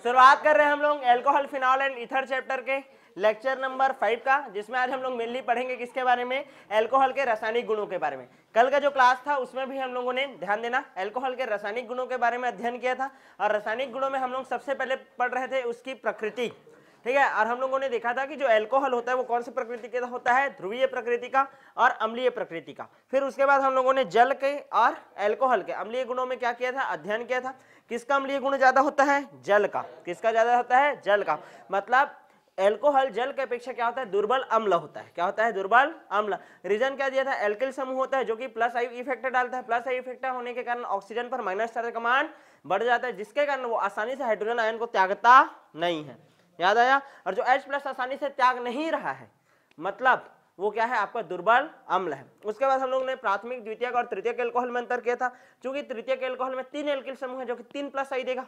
शुरुआत कर रहे हैं हम लोग alcohol, phenol and ether chapter के लेक्चर नंबर 5 का, जिसमें आज हम लोग मेनली पढ़ेंगे किसके बारे में, एल्कोहल के रासायनिक गुणों के बारे में। कल का जो क्लास था उसमें भी हम लोगों ने ध्यान देना एल्कोहल के रासायनिक गुणों के बारे में अध्ययन किया था, और रासायनिक गुणों में हम लोग सबसे पहले पढ़ रहे थे उसकी प्रकृति, ठीक है। और हम लोगों ने देखा था कि जो एल्कोहल होता है वो कौन सी प्रकृति का होता है, ध्रुवीय प्रकृति का और अम्लीय प्रकृति का। फिर उसके बाद हम लोगों ने जल के और एल्कोहल के अम्लीय गुणों में क्या किया था, अध्ययन किया था। किसका अम्लीय गुण ज्यादा होता है, जल का। किसका ज्यादा होता है, जल का। मतलब एल्कोहल जल के अपेक्षा क्या होता है, दुर्बल अम्ल होता है। क्या होता है, दुर्बल अम्ल। रीजन क्या दिया था, एल्किल समूह होता है जो कि प्लस आई इफेक्ट डालता है। प्लस आई इफेक्ट होने के कारण ऑक्सीजन पर माइनस चार्ज का मान बढ़ जाता है, जिसके कारण वो आसानी से हाइड्रोजन आयन को त्यागता नहीं है। याद आया। और जो H+ आसानी से त्याग नहीं रहा है, मतलब वो क्या है, आपका दुर्बल अम्ल है। उसके बाद हम लोग ने प्राथमिक, द्वितीयक और तृतीयक एल्कोहल में अंतर किया था। क्योंकि तृतीयक एल्कोहल में 3 एल्किल समूह है जो कि 3 प्लस आई देगा।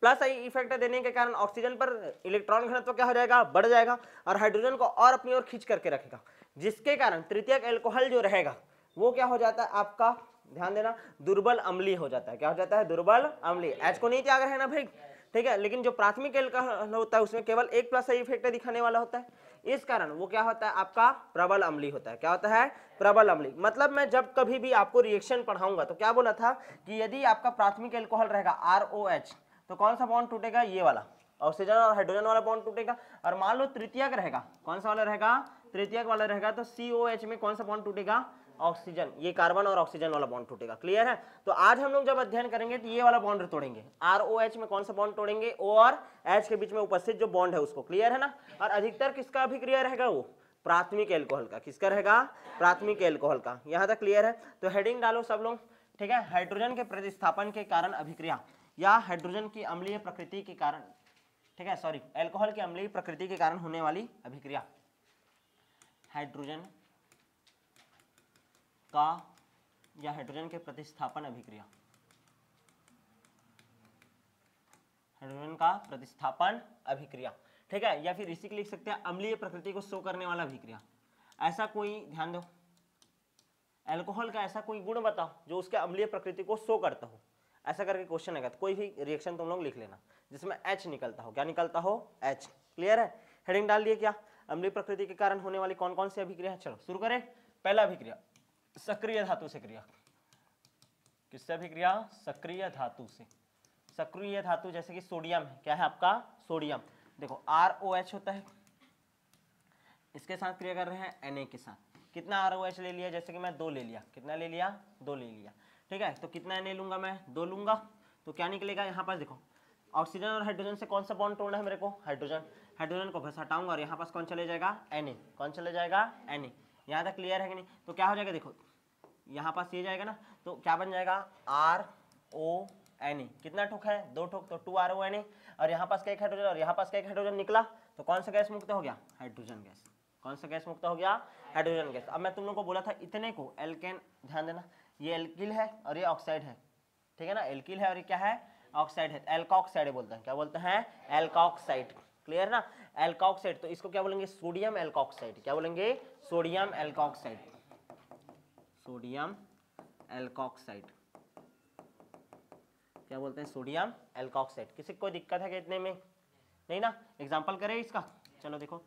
प्लस आई इफेक्ट देने के कारण ऑक्सीजन पर इलेक्ट्रॉन घनत्व क्या हो जाएगा, बढ़ जाएगा, और हाइड्रोजन को और अपनी ओर खींच करके रखेगा, जिसके कारण तृतीयक एल्कोहल जो रहेगा वो क्या हो जाता है आपका, ध्यान देना, दुर्बल अम्लीय हो जाता है। क्या हो जाता है, दुर्बल अम्लीय। H को नहीं त्याग रहे ना भाई, ठीक है। लेकिन जो प्राथमिक एल्कोहल होता है उसमें केवल 1 प्लस आई इफेक्ट दिखाने वाला होता है, इस कारण वो क्या होता है आपका, प्रबल अम्लीय होता है। क्या होता है, प्रबल अम्लीय। मतलब मैं जब कभी भी आपको रिएक्शन पढ़ाऊंगा तो क्या बोला था कि यदि आपका प्राथमिक एल्कोहल रहेगा ROH, तो कौन सा बॉन्ड टूटेगा, ये वाला, ऑक्सीजन और हाइड्रोजन वाला बॉन्ड टूटेगा। और मान लो तृतीयक रहेगा, कौन सा वाला रहेगा, तृतीयक वाला रहेगा, तो COH में कौन सा बॉन्ड टूटेगा, ऑक्सीजन, ये कार्बन और ऑक्सीजन वाला बॉन्ड टूटेगा। क्लियर है। तो आज हम लोग जब अध्ययन करेंगे तो ये वाला बॉन्ड तोड़ेंगे, ROH में कौन सा बॉन्ड तोड़ेंगे, O और H के बीच में उपस्थित जो बॉन्ड है उसको। क्लियर है ना। और अधिकतर किसका अभिक्रिया रहेगा, वो प्राथमिक एल्कोहल का। किसका रहेगा, प्राथमिक एल्कोहल का। यहाँ तक क्लियर है। तो हेडिंग डालो सब लोग, ठीक है। हाइड्रोजन के प्रतिस्थापन के कारण अभिक्रिया, या हाइड्रोजन की अम्लीय प्रकृति के कारण, ठीक है, सॉरी, एल्कोहल की अम्लीय प्रकृति के कारण होने वाली अभिक्रिया, हाइड्रोजन का या हाइड्रोजन के प्रतिस्थापन अभिक्रिया, हाइड्रोजन का प्रतिस्थापन अभिक्रिया, ठीक है। या फिर इसी के लिख सकते हैं अम्लीय प्रकृति को शो करने वाला अभिक्रिया। ऐसा कोई, ध्यान दो, एल्कोहल का ऐसा कोई गुण बताओ जो उसके अम्लीय प्रकृति को शो करता हो, ऐसा करके क्वेश्चन आएगा। तो कोई भी रिएक्शन तुम लोग लिख लेना जिसमें H निकलता हो। क्या निकलता हो, H। क्लियर है। हेडिंग डाल दिए क्या, अम्लीय प्रकृति के कारण होने वाली कौन कौन सी अभिक्रिया है। चलो शुरू करें। पहला अभिक्रिया, सक्रिय धातु से क्रिया। किससे अभिक्रिया, सक्रिय धातु से। सक्रिय धातु जैसे कि सोडियम है, क्या है आपका, सोडियम। देखो ROH होता है, इसके साथ क्रिया कर रहे हैं Na के साथ। कितना ROH ले लिया, जैसे कि मैं 2 ले लिया। कितना ले लिया, 2 ले लिया, ठीक है। तो कितना Na लूंगा मैं, 2 लूंगा। तो क्या निकलेगा, यहाँ पास देखो, ऑक्सीजन और हाइड्रोजन से कौन सा बॉन्ड तोड़ना है मेरे को, हाइड्रोजन। हाइड्रोजन को बस हटाऊंगा और यहाँ पास कौन चले जाएगा, Na। कौन चले जाएगा, Na। यहाँ तक क्लियर है कि नहीं। तो क्या हो जाएगा, देखो यहाँ पास ये जाएगा ना, तो क्या बन जाएगा, RONA। कितना ठोक है, 2 ठोक, तो 2RONA। और यहाँ पास का एक हाइड्रोजन और यहाँ पास का एक हाइड्रोजन निकला, तो कौन सा गैस मुक्त हो गया, हाइड्रोजन गैस। कौन सा गैस मुक्त हो गया, हाइड्रोजन गैस। अब मैं तुम लोगों को बोला था इतने को एल्केन, ध्यान देना, ये एल्किल है और ये ऑक्साइड है, ठीक है ना। एल्किल है और ये क्या है, ऑक्साइड है। एल्कोक्साइड बोलते हैं। क्या बोलते हैं, एल्कोक्साइड। क्लियर ना, एल्कोक्साइड। तो इसको क्या बोलेंगे, सोडियम एल्कोक्साइड। क्या बोलेंगे, सोडियम एल्कोक्साइड। सोडियम एल्कोक्साइड, क्या बोलते हैं, सोडियम एल्कोक्साइड। किसी को कोई दिक्कत है क्या इतने में, नहीं ना। एग्जांपल करें इसका, चलो देखो,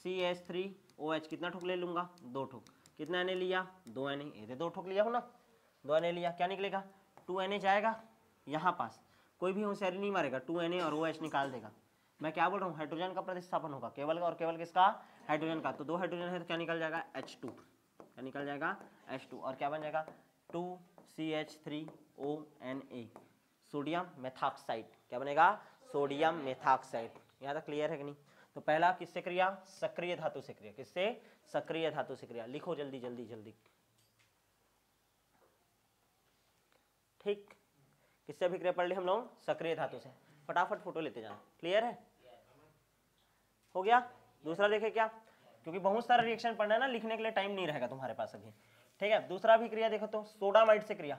CH3OH कितना ठोक ले लूंगा, 2 ठोक। कितना Na लिया, 2 Na। ये 2 ठोक लिया हो ना, 2 Na लिया, क्या निकलेगा, 2 Na जाएगा यहाँ पास। कोई भी होशियारी नहीं मारेगा, 2 Na और OH निकाल देगा। मैं क्या बोल रहा हूँ, हाइड्रोजन का प्रतिस्थापन होगा केवल और केवल किसका, हाइड्रोजन का। तो 2 हाइड्रोजन है तो क्या निकल जाएगा, H2। क्या निकल जाएगा, H2। और क्या बन जाएगा, 2CH3ONA, सोडियम मेथॉक्साइड। क्या बनेगा, सोडियम मेथॉक्साइड। यहाँ तक क्लियर है कि नहीं। तो पहला किससे क्रिया, सक्रिय धातु से क्रिया। किससे, सक्रिय धातु से क्रिया। लिखो जल्दी जल्दी जल्दी, ठीक। किससे अभिक्रिया पढ़ ली हम लोग, सक्रिय धातु से। फटाफट फोटो लेते जाना। क्लियर है, हो गया। दूसरा देखे क्या, क्योंकि बहुत सारा रिएक्शन पढ़ना है ना, लिखने के लिए टाइम नहीं रहेगा तुम्हारे पास अभी, ठीक है। दूसरा अभिक्रिया देखो तो सोडामाइड से क्रिया।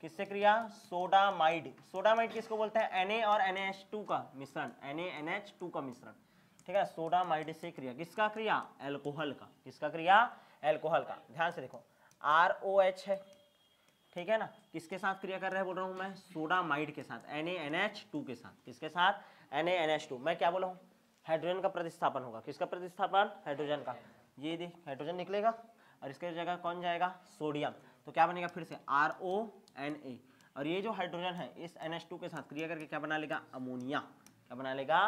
किससे क्रिया, सोडामाइड। सोडामाइड किसको बोलते हैं, Na और NaH2 का मिश्रण, NaNH2 का मिश्रण, ठीक है। सोडामाइड से क्रिया, किसका क्रिया, एल्कोहल का। किसका क्रिया, एल्कोहल का। ध्यान से देखो, ROH है, ठीक है ना, किसके साथ क्रिया कर रहे हैं बोल रहा हूँ मैं, सोडामाइड के साथ, NaNH2 के साथ, किसके साथ, NaNH2। मैं क्या बोला हूँ, हाइड्रोजन का प्रतिस्थापन होगा, किसका प्रतिस्थापन, हाइड्रोजन का, ये देख हाइड्रोजन निकलेगा और इसके जगह कौन जाएगा, सोडियम, तो क्या बनेगा फिर से RONA, और ये जो हाइड्रोजन है इस NH2 के साथ क्रिया करके क्या बना लेगा, अमोनिया, क्या बना लेगा,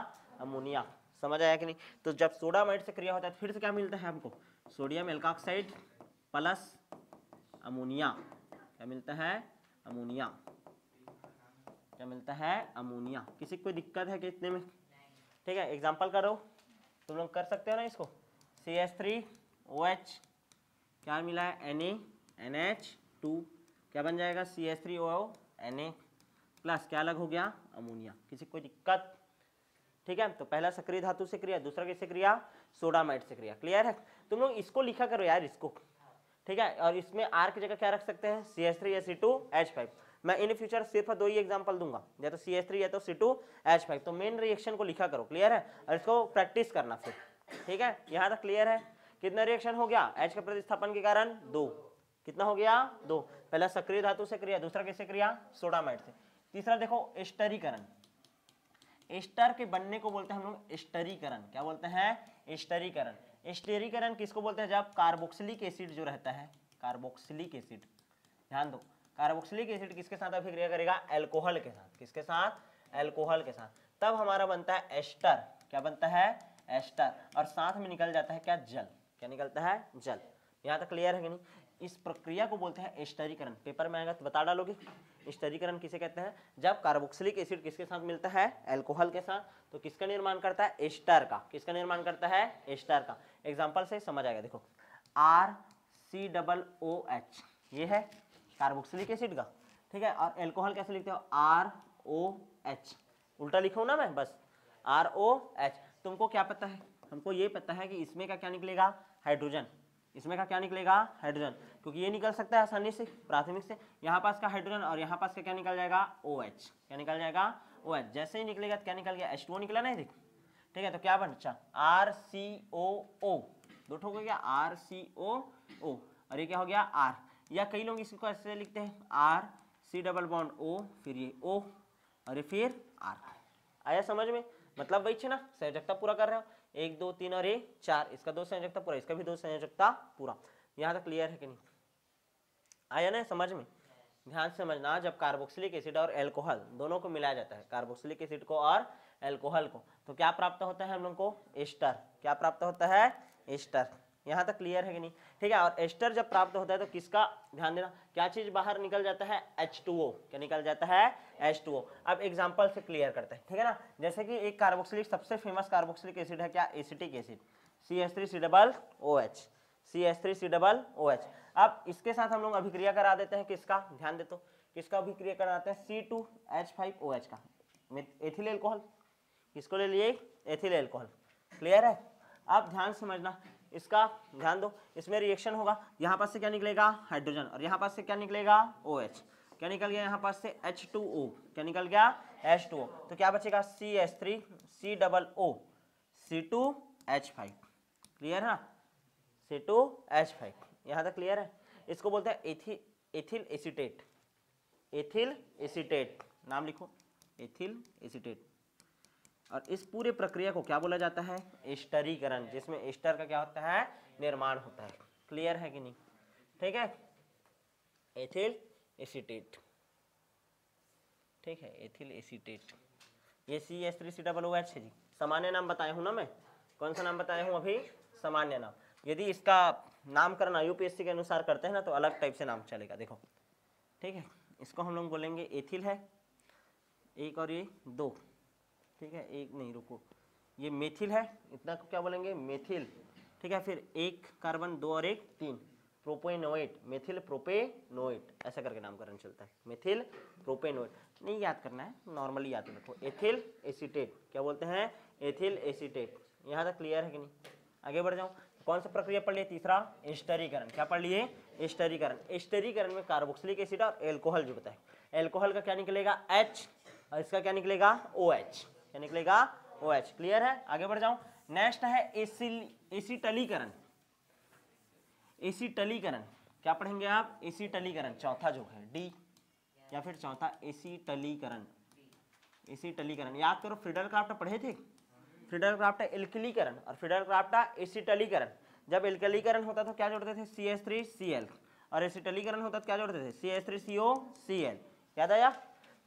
अमोनिया। समझ आया कि नहीं। तो जब सोडामाइड से क्रिया होता है तो फिर से क्या मिलता है हमको, सोडियम एल्कोक्साइड प्लस अमोनिया, क्या मिलता है, अमोनिया, क्या मिलता है, अमोनिया। किसी को कोई दिक्कत है कि इतने में, ठीक है, एग्जांपल करो, तुम लोग कर सकते हो ना इसको, CH3OH क्या मिला है, NaNH2, क्या बन जाएगा, CH3ONA प्लस क्या अलग हो गया, अमोनिया। किसी को कोई दिक्कत, ठीक है। तो पहला सक्रिय धातु से क्रिया, दूसरा किससे क्रिया, सोडामाइड से क्रिया। क्लियर है। तुम लोग इसको लिखा करो यार, इसको, ठीक है। और इसमें R की जगह क्या रख सकते हैं, CH3Ac2H5। मैं इन फ्यूचर सिर्फ 2 ही एग्जांपल दूंगा, या तो CH3 या तो C2H5। तो मेन रिएक्शन को लिखा करो, क्लियर है, और इसको प्रैक्टिस करना फिर, ठीक है। यहाँ तक क्लियर है। कितना रिएक्शन हो गया, H के प्रतिस्थापन के कारण 2, कितना हो गया, 2। पहला सक्रिय धातु से क्रिया, दूसरा किससे क्रिया, सोडामाइड से। तीसरा देखो एस्टरीकरण, एस्टर के बनने को बोलते हैं हम लोग एस्टरीकरण। क्या बोलते हैं, एस्टरीकरण। एस्टरीकरण किसको बोलते हैं, जब कार्बोक्सिलिक एसिड जो रहता है, कार्बोक्सिलिक एसिड, ध्यान दो, कार्बोक्सिलिक एसिड किसके साथ अभिक्रिया करेगा, अल्कोहल के साथ, किसके साथ, अल्कोहल के साथ, तब हमारा बनता है एस्टर। क्या बनता है, एस्टर, और साथ में निकल जाता है क्या, जल, क्या निकलता है, जल। यहाँ तक क्लियर है कि नहीं। इस प्रक्रिया को बोलते हैं एस्टरीकरण। पेपर में आएगा तो बता डालोगे एस्टरीकरण किसे कहते हैं, जब कार्बोक्सिलिक एसिड किसके साथ मिलता है, अल्कोहल के साथ, तो किसका निर्माण करता है, एस्टर का। किसका निर्माण करता है, एस्टर का। एग्जांपल से समझ आएगा, देखो RCOOH, ये है कार्बोक्सिलिक एसिड का, ठीक है। और अल्कोहल कैसे लिखते हो, ROH, उल्टा लिखूं ना मैं, बस ROH। तुमको क्या पता है, हमको ये पता है कि इसमें का क्या निकलेगा, हाइड्रोजन, इसमें का क्या निकलेगा, हाइड्रोजन, क्योंकि ये निकल सकता है आसानी से प्राथमिक से। यहाँ पास का हाइड्रोजन और यहाँ पास का क्या निकल जाएगा, OH, क्या निकल जाएगा, OH। जैसे ही निकलेगा तो क्या निकल गया, H2O निकला ना, देख, ठीक है। तो क्या बचा, RCOO, दो ठोक हो गया, RCOO, और ये क्या हो गया, R। या कई लोग इसको ऐसे लिखते हैं, RC डबल बॉन्ड O, फिर ये O, और ये फिर R। आया समझ में, मतलब वही ना, संयोजकता पूरा कर रहे हो, 1 2 3 और 4, इसका 2 संयोजकता पूरा, इसका भी 2 संयोजकता पूरा। यहाँ तक क्लियर है कि नहीं, आया ना समझ में। ध्यान से समझना, जब कार्बोक्सिलिक एसिड और अल्कोहल दोनों को मिलाया जाता है, कार्बोक्सिलिक एसिड को और अल्कोहल को, तो क्या प्राप्त होता है हम लोग को, एस्टर। क्या प्राप्त होता है, एस्टर। यहाँ तक क्लियर है कि नहीं, ठीक है। और एस्टर जब प्राप्त होता है तो किसका ध्यान देना, क्या चीज बाहर निकल जाता है, H2O। क्या निकल जाता है, H2O। अब एग्जांपल से क्लियर करते हैं, ठीक है ना। जैसे कि एक कार्बोक्सिलिक, सबसे फेमस कार्बोक्सिलिक एसिड है क्या, एसिटिक एसिड, CH3COOH, CH3COOH। अब इसके साथ हम लोग अभिक्रिया करा देते हैं, किसका, ध्यान दे तो, किसका अभिक्रिया कराते हैं, C2H5OH का, एथिल अल्कोहल। किसको ले लिए, एथिल अल्कोहल। क्लियर है। अब ध्यान समझना, इसका ध्यान दो, इसमें रिएक्शन होगा, यहाँ पास से क्या निकलेगा, हाइड्रोजन, और यहाँ पास से क्या निकलेगा, OH। क्या निकल गया, यहाँ पास से H2O, क्या निकल गया, H2O। तो क्या बचेगा, CH3COO, C2H5। क्लियर है, C2H5। यहाँ तक क्लियर है। इसको बोलते हैं एथिल एसीटेट, एथिल एसीटेट, नाम लिखो, एथिल एसीटेट। और इस पूरे प्रक्रिया को क्या बोला जाता है, एस्टरीकरण, जिसमें एस्टर का क्या होता है, निर्माण होता है। क्लियर है कि नहीं, ठीक है। एथिल एसीटेट, ठीक है, एथिल एसीटेट। ये CH3COOH है जी, सामान्य नाम बताया हूं ना मैं, कौन सा नाम बताया हूं अभी, सामान्य नाम। यदि इसका नामकरण UPSC के अनुसार करते हैं ना तो अलग टाइप से नाम चलेगा, देखो, ठीक है। इसको हम लोग बोलेंगे एथिल है, एक और ये 2, ठीक है, एक नहीं, रुको, ये मेथिल है, इतना को क्या बोलेंगे, मेथिल, ठीक है। फिर एक कार्बन 2 और एक 3, प्रोपेनोएट, मेथिल प्रोपेनोएट, ऐसा करके नामकरण चलता है, मेथिल प्रोपेनोएट। नहीं याद करना है, नॉर्मली याद रखो, एथिल एसीटेट। क्या बोलते हैं, एथिल एसीटेट। यहाँ तक क्लियर है कि नहीं, आगे बढ़ जाऊँ। कौन सा प्रक्रिया पढ़ लिए, तीसरा एस्टरीकरण। क्या पढ़ लिए, एस्टरीकरण। एस्टरीकरण में कार्बोक्सिलिक एसिड और अल्कोहल जुड़ता है, अल्कोहल का क्या निकलेगा, H, और इसका क्या निकलेगा, OH। क्या निकलेगा, OH। क्लियर है, आगे बढ़ जाऊं। नेक्स्ट है एसिटलीकरण, एसिटलीकरण। क्या पढ़ेंगे आप, एसिटलीकरण, चौथा जो है डी, या फिर चौथा एसिटलीकरण। एसिटलीकरण याद करो, फ्रीडल क्राफ्ट पढ़े थे, फ्रीडल क्राफ्ट एल्किलीकरण और फ्रीडल क्राफ्ट एसिटलीकरण। जब एल्किलीकरण होता तो क्या जोड़ते थे, CH3Cl, और एसिटलीकरण होता तो क्या जोड़ते थे, CH3COCl। याद आया,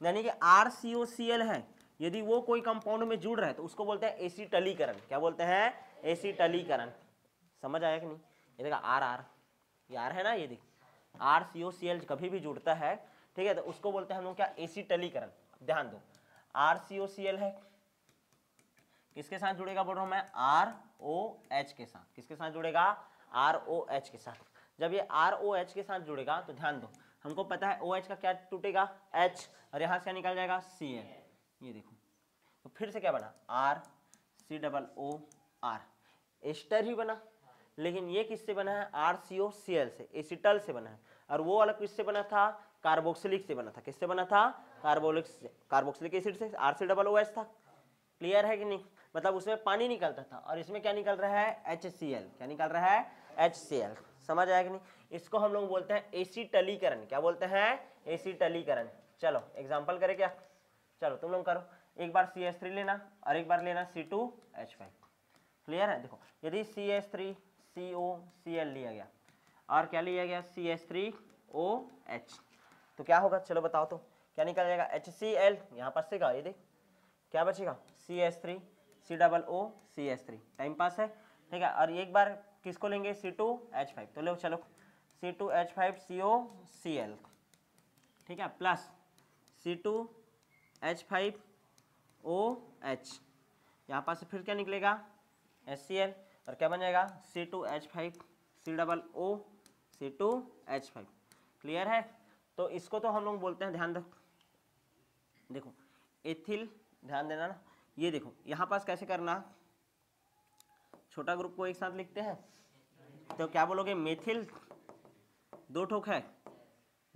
यानी कि RCOCl है, यदि वो कोई कंपाउंड में जुड़ रहा है तो उसको बोलते हैं एसिटलीकरण। क्या बोलते हैं, एसिटलीकरण। समझ आया कि नहीं, ये देखा RR, ये R है ना, ये देख RCOCl कभी भी जुड़ता है, ठीक है, तो उसको बोलते हैं हम लोग क्या, एसिटलीकरण। ध्यान दो, RCOCl है, किसके साथ जुड़ेगा बोल रहा हूं मैं, ROH के साथ। किसके साथ जुड़ेगा, ROH के साथ। जब ये ROH के साथ जुड़ेगा तो ध्यान दो, हमको पता है OH का क्या टूटेगा, H, और यहां से क्या निकल जाएगा, Cl। ये देखो, तो फिर से क्या बना, RCOOR, एस्टर ही बना, लेकिन ये किससे बना है, RCOCl से, एसिटल से बना है। और वो अलग किससे बना था, कार्बोक्सिलिक से बना था। किससे बना था, कार्बोक्सिलिक एसिड से, RCOOH था। क्लियर है कि नहीं, मतलब उसमें पानी निकलता था और इसमें क्या निकल रहा है, HCl। क्या निकल रहा है, HCl। समझ आया कि नहीं, इसको हम लोग बोलते हैं एसिटलीकरण। क्या बोलते हैं, एसिटलीकरण। चलो एग्जांपल करें क्या, चलो तुम लोग करो, एक बार CH3 लेना और एक बार लेना C2H5। क्लियर है, देखो यदि CH3COCl लिया गया और क्या लिया गया, CH3OH, तो क्या होगा, चलो बताओ तो, क्या निकल जाएगा, HCl। यहाँ पर से ये देख क्या बचेगा, CH3 COOCH3। टाइम पास है, ठीक है। और एक बार किसको लेंगे, C2H5, तो लो चलो C2H5COCl, ठीक है, प्लस C2H5OH, यहाँ पास से फिर क्या निकलेगा, HCl, और क्या बन जाएगा, C2H5COOC2H5। क्लियर है, तो इसको तो हम लोग बोलते हैं, ध्यान दो, देखो एथिल, ध्यान देना ना, ये देखो यहाँ पास कैसे करना, छोटा ग्रुप को एक साथ लिखते हैं तो क्या बोलोगे, मेथिल, दो ठोक है,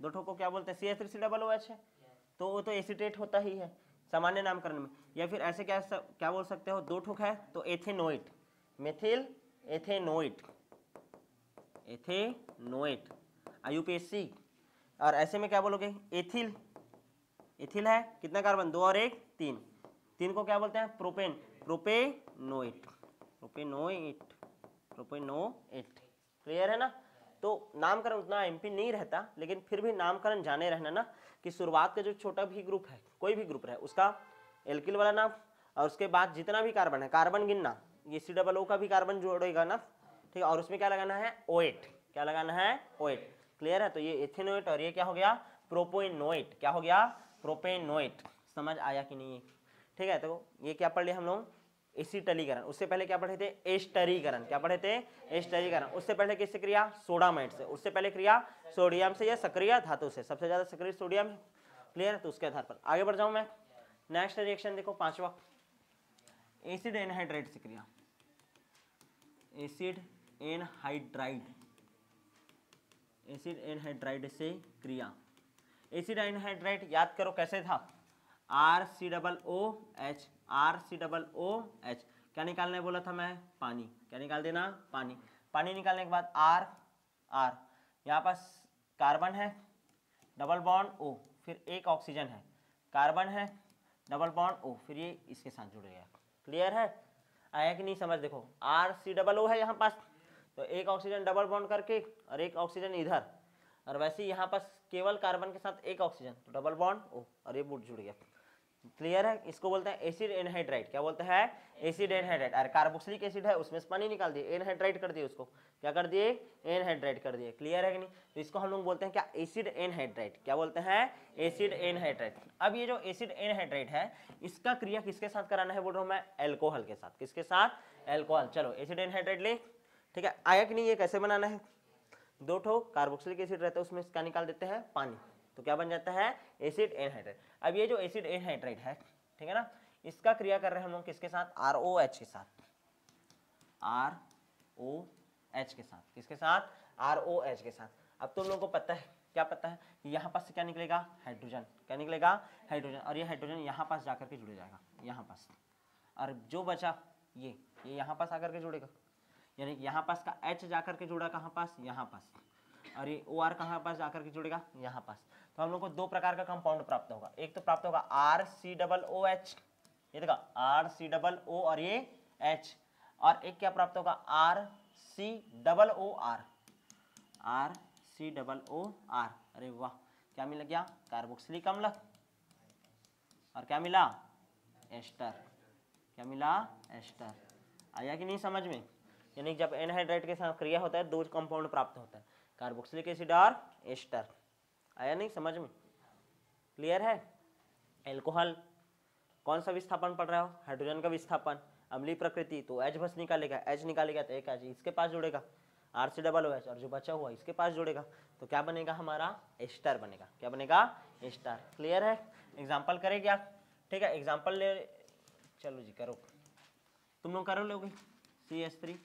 दो ठोक को क्या बोलते हैं, CH3COOH है, तो वो तो एसिटेट होता ही है सामान्य नामकरण में। या फिर ऐसे क्या बोल सकते हो, दो ठोक है तो ethanoate, methyl ethanoate, ethanoate IUPAC। और ऐसे में क्या बोलोगे, एथिल, एथिल है कितना कार्बन, 2 और 1 3, 3 को क्या बोलते हैं, प्रोपेन, प्रोपेनोइट, प्रोपेनोइट, प्रोपेनोइट। क्लियर है ना, तो नामकरण उतना एमपी नहीं रहता, लेकिन फिर भी नामकरण जाने रहना ना, कि शुरुआत का जो छोटा भी ग्रुप है, कोई भी ग्रुप रहे, उसका एल्किल वाला नाम, और उसके बाद जितना भी कार्बन है, कार्बन गिनना, ये COO का भी कार्बन जोड़ेगा ना, ठीक है, और उसमें क्या लगाना है, OH। क्या लगाना है, OH। क्लियर है, तो ये एथेनोइट और ये क्या हो गया, प्रोपेनोइट। क्या हो गया, प्रोपेनोइट। समझ आया कि नहीं, ठीक है। तो ये क्या पढ़ लिया हम लोग, एसिटलीकरण। उससे पहले क्या पढ़े थे, एस्टरीकरण। क्या पढ़े थे, एस्टरीकरण। उससे पहले किससे क्रिया, सोडामाइड से। उससे पहले क्रिया सोडियम से या सक्रिय धातु से, सबसे ज्यादा सक्रिय सोडियम है। क्लियर है, तो उसके आधार पर आगे बढ़ जाऊं मैं। नेक्स्ट रिएक्शन देखो, 5वां, एसिड एनहाइड्राइड से क्रिया, एसिड एनहाइड्राइड, एसिड एनहाइड्राइड से क्रिया। एसिड एनहाइड्राइड याद करो कैसे था, RCOOH, RCOOH। क्या निकालने बोला था मैं, पानी। क्या निकाल देना, पानी। पानी निकालने के बाद R, यहाँ पास कार्बन है, डबल बॉन्ड O, फिर एक ऑक्सीजन है, कार्बन है, डबल बॉन्ड O, फिर ये इसके साथ जुड़ गया। क्लियर है, आया कि नहीं समझ, देखो RCOO है यहाँ पास, तो एक ऑक्सीजन डबल बॉन्ड करके और एक ऑक्सीजन इधर, और वैसे ही यहाँ पास केवल कार्बन के साथ एक ऑक्सीजन, तो डबल बॉन्ड O, और ये बुट जुड़ गया। क्लियर है, इसको बोलते हैं एसिड एनहाइड्राइड। क्या बोलते हैं, एसिड एनहाइड्राइड। और कार्बोक्सिलिक एसिड है, उसमें से पानी निकाल दिए, एनहाइड्राइड कर दिए, उसको क्या कर दिए, एनहाइड्राइड कर दिए। क्लियर है कि नहीं, तो इसको हम लोग बोलते हैं क्या, एसिड एनहाइड्राइड। क्या बोलते हैं, एसिड एनहाइड्राइड। अब ये जो एसिड एनहाइड्राइड है, इसका क्रिया किसके साथ कराना है बोल रहा हूँ मैं, एल्कोहल के साथ। किसके साथ, एल्कोहल। चलो एसिड एनहाइड्राइड ले, ठीक है, आया कि नहीं, ये कैसे बनाना है, दो ठो कार्बोक्सिलिक एसिड रहता है, उसमें क्या निकाल देते हैं, पानी, तो क्या बन जाता है, एसिड एनहाइड्राइड। अब ये जो एसिड एनहाइड्राइड है, ठीक है ना, इसका क्रिया कर रहे हैं हम लोग किसके साथ, ROH के साथ, ROH के साथ। किसके साथ, ROH के साथ। अब तुम लोगों को पता है, क्या पता है, यहाँ पास से क्या निकलेगा, हाइड्रोजन। क्या निकलेगा, हाइड्रोजन, और ये हाइड्रोजन यहाँ पास जाकर के जुड़ जाएगा, यहाँ पास, और जो बचा ये यहाँ पास आकर के जुड़ेगा, यानी कि यहाँ पास का H जाकर के जुड़ा कहाँ पास, यहाँ पास, और ये ओ आर कहाँ पास जाकर के जुड़ेगा, यहाँ पास। तो हम लोग को दो प्रकार का कंपाउंड प्राप्त होगा, एक तो प्राप्त होगा R C double O H, ये देखा आर सी डबल ओ और ये एच, और एक क्या प्राप्त होगा R C double O R, R C double O R. अरे वाह, क्या मिल गया, कार्बोक्सिलिक अम्ल, और क्या मिला, एस्टर, क्या मिला, एस्टर। आया कि नहीं समझ में, यानी जब एनहाइड्राइड के साथ क्रिया होता है दो कंपाउंड प्राप्त होता है, कार्बोक्सिलिक एसिड और एस्टर। आया नहीं समझ में, क्लियर है। एल्कोहल कौन सा विस्थापन पढ़ रहे हो, हाइड्रोजन का विस्थापन, अम्लीय प्रकृति, तो एच बस निकालेगा, एच निकालेगा तो एक एच इसके पास जुड़ेगा, R C double O H, और जो बचा हुआ इसके पास जुड़ेगा, तो क्या बनेगा हमारा, एस्टर बनेगा। क्या बनेगा, एस्टर। क्लियर है, एग्जाम्पल करें क्या, ठीक है, एग्जाम्पल ले, चलो जी करो, तुम लोग करो लोगे, CH3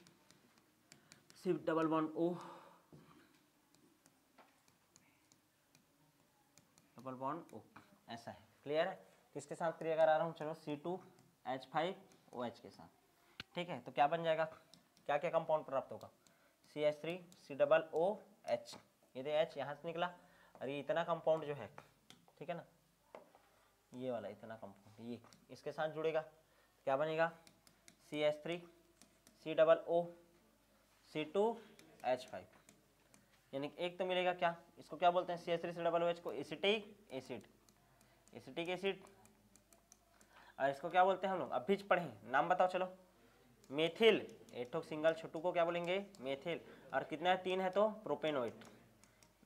C double bond O double bond O, ऐसा है। क्लियर है, किसके साथ क्रिया करा रहा हूँ, चलो C2H5OH के साथ, ठीक है। तो क्या बन जाएगा, क्या क्या कंपाउंड प्राप्त होगा, CH3 C double O H, ये दे एच यहाँ से निकला, और ये इतना कंपाउंड जो है, ठीक है ना, ये वाला इतना कंपाउंड ये इसके साथ जुड़ेगा, क्या बनेगा, CH3 सी डबल ओ C2H5, यानी एक तो मिलेगा क्या, इसको क्या बोलते हैं, CH3 C double O H को एसिटिक एसिड, एसिटिक एसिड, और इसको क्या बोलते हैं हम लोग, अभी पढ़े, नाम बताओ चलो, मेथिल, एठो सिंगल छोटू को क्या बोलेंगे, मेथिल, और कितना है, 3 है तो प्रोपेनोइट,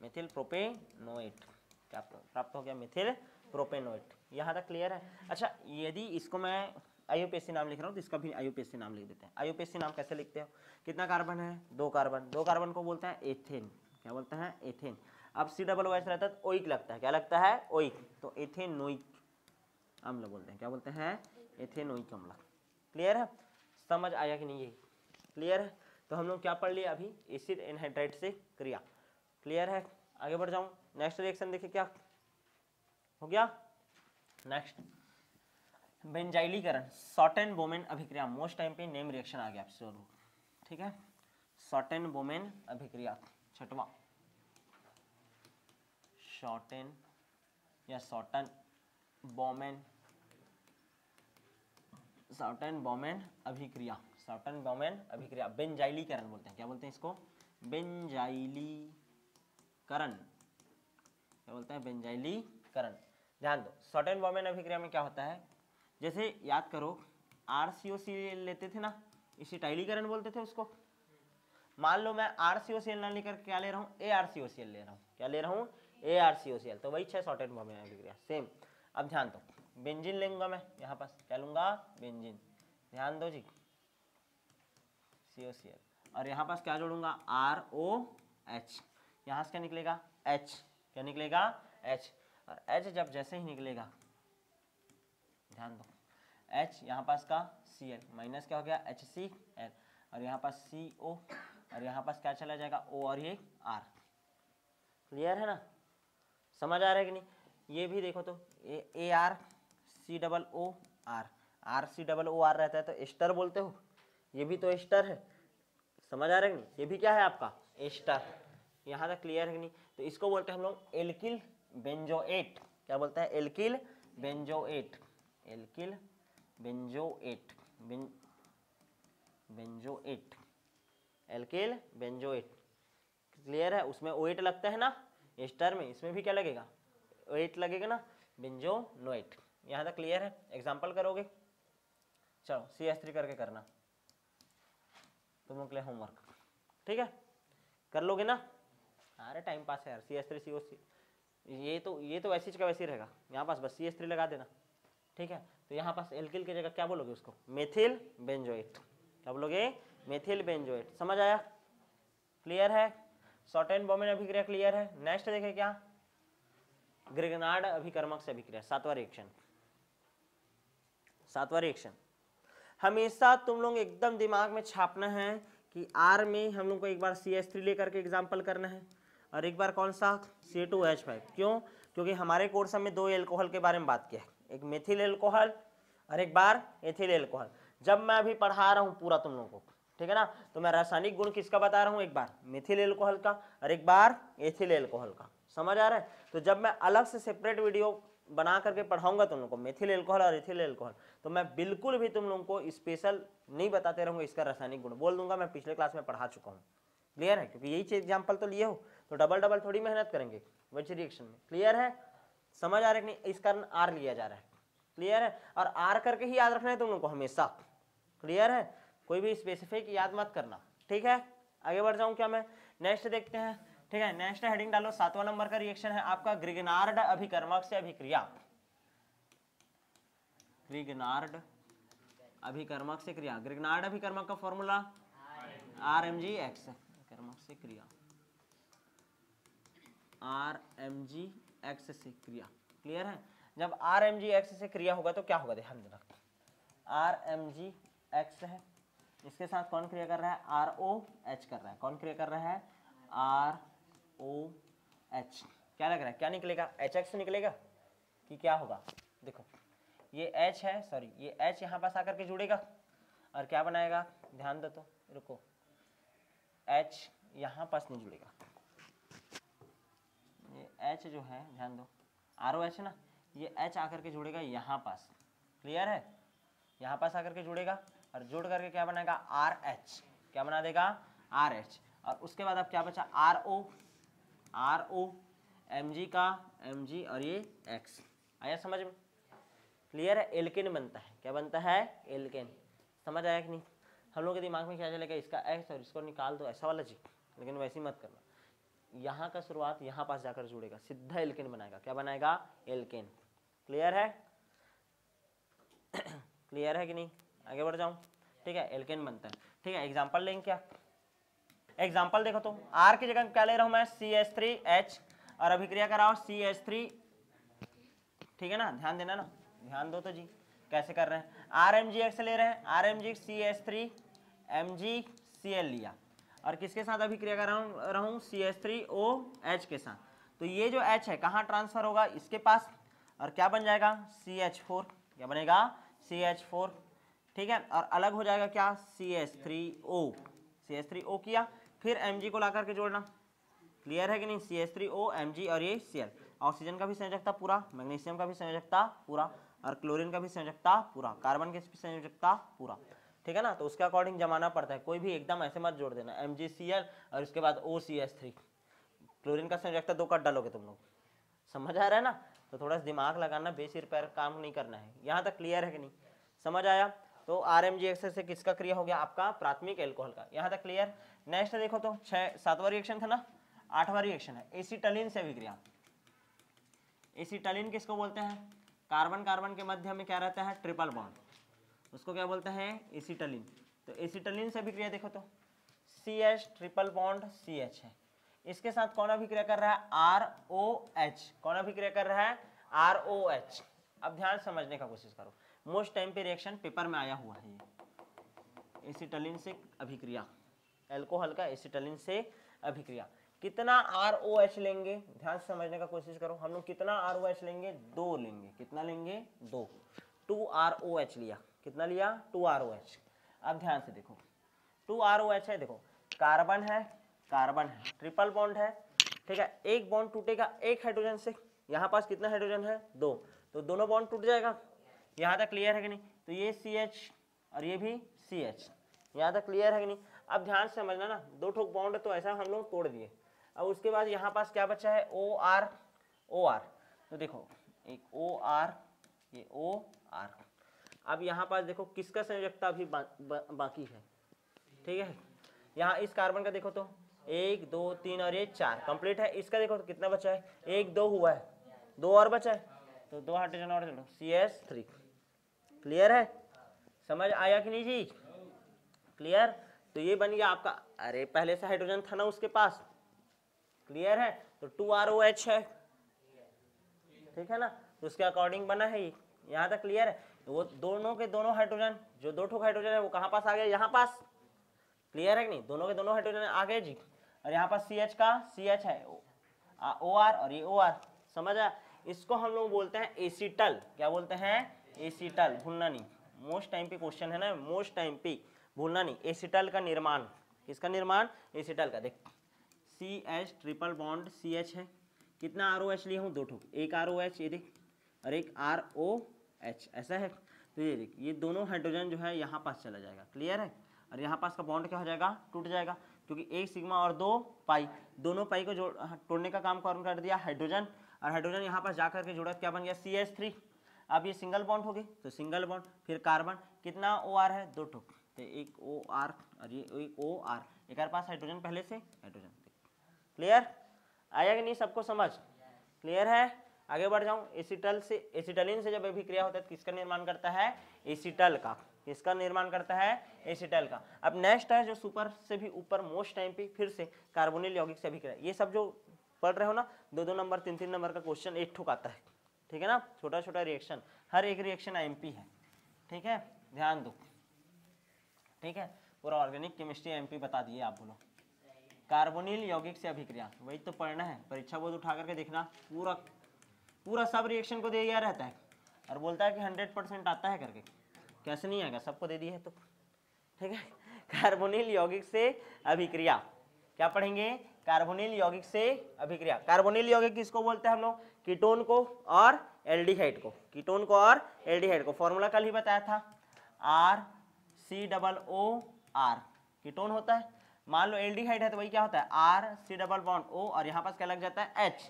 मेथिल प्रोपेनोइट, क्या प्राप्त हो गया, मेथिल प्रोपेनोइट। यहाँ तक क्लियर है। अच्छा, यदि इसको मैं IUPAC नाम लिख रहा हूँ तो इसका भी IUPAC नाम लिख देते हैं। IUPAC नाम कैसे लिखते हो, कितना कार्बन है, 2 कार्बन, 2 कार्बन को बोलते हैं एथेन, क्या बोलते हैं, एथेन। अब सी डबल ओ एच रहता है तो ओइक लगता है, क्या लगता है, ओइक, तो एथेनोइक अम्ल बोलते हैं, क्या बोलते हैं, एथेनोइक अम्ल। क्लियर है, समझ आया कि नहीं, ये क्लियर है। तो हम लोग क्या पढ़ लिए अभी, एसिड एनहाइड्राइड से क्रिया। क्लियर है, आगे बढ़ जाऊं, नेक्स्ट रिएक्शन देखिए क्या हो गया, नेक्स्ट बेंजाइलीकरण, शॉर्टेन बोमेन अभिक्रिया, मोस्ट टाइम पे नेम रिएक्शन आ गया आपसे, ठीक है, शॉर्टेन बोमेन अभिक्रिया, छठवां, शॉर्टेन या शॉर्टन बोमेन, शॉर्टेन बोमेन अभिक्रिया, शॉर्टेन बोमेन अभिक्रिया, बेंजाइलीकरण बोलते हैं, क्या बोलते हैं इसको, बेंजाइलीकरण, क्या बोलते हैं, बेंजाइलीकरण। ध्यान दो, शॉर्टेन बोमेन अभिक्रिया में क्या होता है, जैसे याद करो RCOCl लेते थे ना, एसिटाइलीकरण बोलते थे उसको। मान लो मैं RCOCl ना लेकर क्या ले रहा हूँ, ARCOCl ले रहा हूँ, क्या ले रहा हूँ, ARCOCl, तो वही 6 शॉर्टेन बोमेन अभिक्रिया सेम। अब ध्यान दो, बेंजीन लेंगे मैं, यहाँ पास क्या लूंगा, बेंजीन, ध्यान दो जी, COCl, और यहाँ पास क्या जोड़ूंगा, ROH, यहाँ से क्या निकलेगा, H, क्या निकलेगा, H, और H जब जैसे ही निकलेगा, ध्यान दो, H यहाँ पास का Cl माइनस क्या हो गया, HCl, और यहाँ पास CO, और यहाँ पास क्या चला जाएगा, O, और ये R। क्लियर है ना, समझ आ रहा है कि नहीं। ये भी देखो तो ARCOOR, RCOOR रहता है तो एस्टर बोलते हो, ये भी तो एस्टर है, समझ आ रहा है कि नहीं, ये भी क्या है आपका, एस्टर। यहाँ तक क्लियर है कि नहीं। तो इसको बोलते हैं हम लोग एल्किल बेंजोएट, क्या बोलते हैं, alkyl benzoate, alkyl benzoate, benzoate, alkyl benzoate. Clear है, उसमें ओएट लगता है ना एस्टर में, इसमें भी क्या लगेगा, ओएट लगेगा ना, बेंजोनोएट। यहाँ तक क्लियर है, एग्जाम्पल करोगे, चलो CH3 करके करना, तुम लोग के लिए होमवर्क, ठीक है, कर लोगे ना, अरे टाइम पास है यार, CH3 COC, ये तो वैसी का वैसी रहेगा, यहाँ पास बस CH3 लगा देना, ठीक है। तो यहाँ पास एल्किल की जगह क्या बोलोगे उसको, मेथिल बेंजोएट, क्या बोलोगे, मेथिल बेंजोएट। समझ आया, क्लियर है, शॉर्टेन बोमेन अभिक्रिया क्लियर है। नेक्स्ट देखें क्या, ग्रिग्नार्ड अभिकर्मक से अभिक्रिया, 7वां रिएक्शन, 7वां रिएक्शन। हमेशा तुम लोग एकदम दिमाग में छापना है कि R में हम लोग को एक बार CH3 लेकर के एग्जाम्पल करना है, और एक बार कौन सा, C2H5। क्यों, क्योंकि हमारे कोर्स में 2 एल्कोहल के बारे में बात किया है, एक मेथिल एल्कोहल और एक बार एथिल एल्कोहल। जब मैं अभी पढ़ा रहा हूँ पूरा तुम लोगों को, ठीक है ना। तो मैं रासायनिक गुण किसका बता रहा हूँ, एक बार मिथिल एल्कोहल का और एक बार एथिल एल्कोहल का, समझ आ रहा है। तो जब मैं अलग से सेपरेट वीडियो बना करके पढ़ाऊंगा तुम लोग को मिथिल एल्कोहल और एथिल एल्कोहल, तो मैं बिल्कुल भी तुम लोगों को स्पेशल नहीं बताते रहूंगा, इसका रासायनिक गुण बोल दूंगा, मैं पिछले क्लास में पढ़ा चुका हूँ। क्लियर है, क्योंकि यही एग्जाम्पल तो लिए हो, तो डबल डबल थोड़ी मेहनत करेंगे वही रिएक्शन में। क्लियर है, समझ आ रहा है कि नहीं, इस कारण आर लिया जा रहा है। क्लियर है, और आर करके ही याद रखना है तुम लोग को हमेशा। क्लियर है, कोई भी स्पेसिफिक याद मत करना। ठीक है, आगे बढ़ जाऊं क्या मैं, नेक्स्ट देखते हैं। ठीक है, नेक्स्ट हेडिंग डालो, 7वां नंबर का रिएक्शन है आपका ग्रिगनार्ड अभिकर्मक से अभिक्रिया। ग्रिगनार्ड अभिकर्मक से क्रिया, ग्रिगनार्ड अभिकर्मक का फॉर्मूला RMgX, कर्मक से क्रिया RMgX से क्रिया। क्लियर है, जब RMgX से क्रिया होगा तो क्या होगा, ध्यान देना, RMgX है, इसके साथ कौन क्रिया कर रहा है, ROH कर रहा है। कौन क्रिया कर रहा है, ROH। क्या लग रहा है, क्या निकलेगा, HX निकलेगा कि क्या होगा, देखो ये H है, सॉरी ये H यहाँ पास आकर के जुड़ेगा और क्या बनाएगा, ध्यान दो तो, रुको, H यहाँ पास नहीं जुड़ेगा, ये H जो है ध्यान दो, ROH ना, ये H आकर के जुड़ेगा यहाँ पास। क्लियर है, यहाँ पास आकर के जुड़ेगा और जोड़ करके क्या बनाएगा, RH, क्या बना देगा, RH। और उसके बाद अब क्या बचा, RO Mg का Mg और ये X, आया समझ में। क्लियर है, एल्केन बनता है, क्या बनता है, एल्केन। समझ आया कि नहीं, हम लोग के दिमाग में क्या चलेगा, इसका X और इसको निकाल दो, ऐसा वाला चीज, लेकिन वैसे मत करना, यहाँ का शुरुआत यहाँ पास जाकर जुड़ेगा, सीधा एल्केन बनाएगा, क्या बनाएगा, एल्केन। क्लियर है, क्लियर है कि नहीं, आगे बढ़ जाऊं। ठीक है, एल्केन बनता है। ठीक है, एग्जांपल लेंगे क्या, एग्जांपल देखो तो, R की जगह क्या ले रहा हूं मैं, CH3H और अभिक्रिया कराओ CH3। ठीक है ना, ध्यान देना ना, ध्यान दो तो जी, कैसे कर रहे हैं, RMgX ले रहे हैं, RMgCH3 MgCl लिया और किसके साथ अभिक्रिया कर रहा हूं, CH3OH के साथ। तो ये जो H है कहाँ ट्रांसफर होगा, इसके पास, और क्या बन जाएगा, CH4, क्या बनेगा, CH4। ठीक है, और अलग हो जाएगा क्या, CH3O किया, फिर Mg को ला करके जोड़ना। क्लियर है कि नहीं, CH3O Mg और ये Cl, ऑक्सीजन का भी संयोजकता पूरा, मैग्नीशियम का भी संयोजकता पूरा, और क्लोरीन का भी संयोजकता पूरा, कार्बन की संयोजकता पूरा। ठीक है ना, तो उसके अकॉर्डिंग जमाना पड़ता है, कोई भी एकदम ऐसे मत जोड़ देना, MgCl और उसके बाद OCH3, क्लोरीन का संयोजकता 2 कट डालोगे तुम लोग, समझ आ रहा है ना। तो थोड़ा सा दिमाग लगाना, बेसिर पैर काम नहीं करना है। यहाँ तक क्लियर है कि नहीं, समझ आया। तो RMgX से किसका क्रिया हो गया, आपका प्राथमिक एल्कोहल का, यहाँ तक क्लियर। नेक्स्ट देखो तो 7वां रिएक्शन था ना, 8वां रिएक्शन है एसिटालीन से अभिक्रिया। एसिटालीन किसको बोलते हैं, कार्बन कार्बन के मध्य में क्या रहता है, ट्रिपल बॉन्ड, उसको क्या बोलते हैं, एसिटालीन। तो एसिटालीन से अभिक्रिया देखो तो, CH ट्रिपल बॉन्ड CH है, इसके साथ कौन अभिक्रिया कर रहा है, ROH। कौन अभिक्रिया कर रहा है, ROH। अब ध्यान समझने का कोशिश करो, मोस्ट टाइम पे रिएक्शन पेपर में आया हुआ है, ये एसिटालीन से अभिक्रिया, एल्कोहल का एसिटालीन से अभिक्रिया। कितना ROH लेंगे, ध्यान से समझने का कोशिश करो, हम लोग कितना ROH लेंगे, 2 लेंगे, कितना लेंगे, 2 ROH लिया, कितना लिया, 2 ROH। अब ध्यान से देखो, 2 ROH है, देखो कार्बन है, कार्बन है, ट्रिपल बॉन्ड है। ठीक है, एक बॉन्ड टूटेगा एक हाइड्रोजन से, यहाँ पास कितना हाइड्रोजन है, 2, तो दोनों बॉन्ड टूट जाएगा। यहाँ तक क्लियर है कि नहीं, तो ये CH और ये भी CH, यहाँ तक क्लियर है कि नहीं। अब ध्यान से समझना ना, 2 ठोक बॉन्ड तो ऐसा हम लोग तोड़ दिए। अब उसके बाद यहाँ पास क्या बचा है, OR। तो देखो एक OR, ये OR। अब यहाँ पास देखो किसका संयोजकता अभी बाकी है। ठीक है, यहाँ इस कार्बन का देखो तो 1 2 3 और ये 4 कंप्लीट है। इसका देखो तो कितना बचा है, 1 2 हुआ है, 2 और बचा है, तो 2 हाइड्रोजन और चलो CH3। क्लियर है, समझ आया कि नहीं जी, क्लियर। तो ये बन गया आपका, अरे पहले से हाइड्रोजन था ना उसके पास, क्लियर है, तो 2 ROH है, ठीक है ना, तो उसके अकॉर्डिंग बना है ये। यहाँ तक क्लियर है, तो वो दोनों के दोनों हाइड्रोजन, जो 2 ठोक हाइड्रोजन है वो कहाँ पास आ गए, यहाँ पास। क्लियर है कि नहीं, दोनों के दोनों हाइड्रोजन आ गए जी। और यहाँ पास CH का CH है, OR और ये OR, समझ आया। इसको हम लोग बोलते हैं एसिटल, क्या बोलते हैं, एसिटल, भूलना नहीं, मोस्ट टाइम पे क्वेश्चन है ना, मोस्ट टाइम पे भूलना नहीं, एसिटल का निर्माण, किसका निर्माण, एसिटल का। देख CH ट्रिपल बॉन्ड CH है, कितना ROH लिए हूँ, 2 ठोक, एक ROH ये देख और एक ROH, ऐसा है। तो ये देख ये दोनों हाइड्रोजन जो है यहाँ पास चला जाएगा, क्लियर है। और यहाँ पास का बॉन्ड क्या हो जाएगा, टूट जाएगा, क्योंकि 1 सिग्मा और 2 पाई, दोनों पाई को तोड़ने का काम कौन कर दिया, हाइड्रोजन। और हाइड्रोजन यहाँ पास जाकर के जुड़ा, क्या बन गया, CH3। अब ये सिंगल बॉन्ड हो गई, तो सिंगल बॉन्ड, फिर कार्बन, कितना OR है, 2 ठोक, तो एक OR और ये एक OR, एक पास हाइड्रोजन पहले से हाइड्रोजन। क्लियर, आया कि नहीं सबको समझ, क्लियर है। आगे बढ़ जाऊं, एसिटल से, एसिटलिन से जब अभिक्रिया होता है तो किसका निर्माण करता है, एसिटल का, किसका निर्माण करता है, एसिटल का। अब नेक्स्ट है जो सुपर से भी ऊपर मोस्ट टाइम पे फिर से कार्बोनिल यौगिक से अभिक्रिया, ये सब जो पढ़ रहे हो ना, 2-2 नंबर 3-3 नंबर का क्वेश्चन एक ठोक आता है, ठीक है ना, छोटा छोटा रिएक्शन, हर एक रिएक्शन MP है, ठीक है, ध्यान दो, ठीक है। पूरा ऑर्गेनिक केमिस्ट्री MP बता दिए आप, बोलो कार्बोनिल यौगिक से अभिक्रिया, वही तो पढ़ना है, परीक्षा बोर्ड उठा करके देखना, पूरा पूरा सब रिएक्शन को दे दिया रहता है और बोलता है कि 100% आता है करके, कैसे नहीं आएगा, सबको दे दिया है तो, ठीक है। कार्बोनिल यौगिक से अभिक्रिया, क्या पढ़ेंगे, कार्बोनिल यौगिक से अभिक्रिया। कार्बोनिल यौगिक किसको बोलते हैं हम लोग, कीटोन को और एल्डिहाइड को, कीटोन को और एल्डिहाइड को। फॉर्मूला कल ही बताया था, RCOOR, कीटोन होता है। मान लो एल्डिहाइड है तो वही क्या होता है, RC_O, और यहाँ पास क्या लग जाता है, H,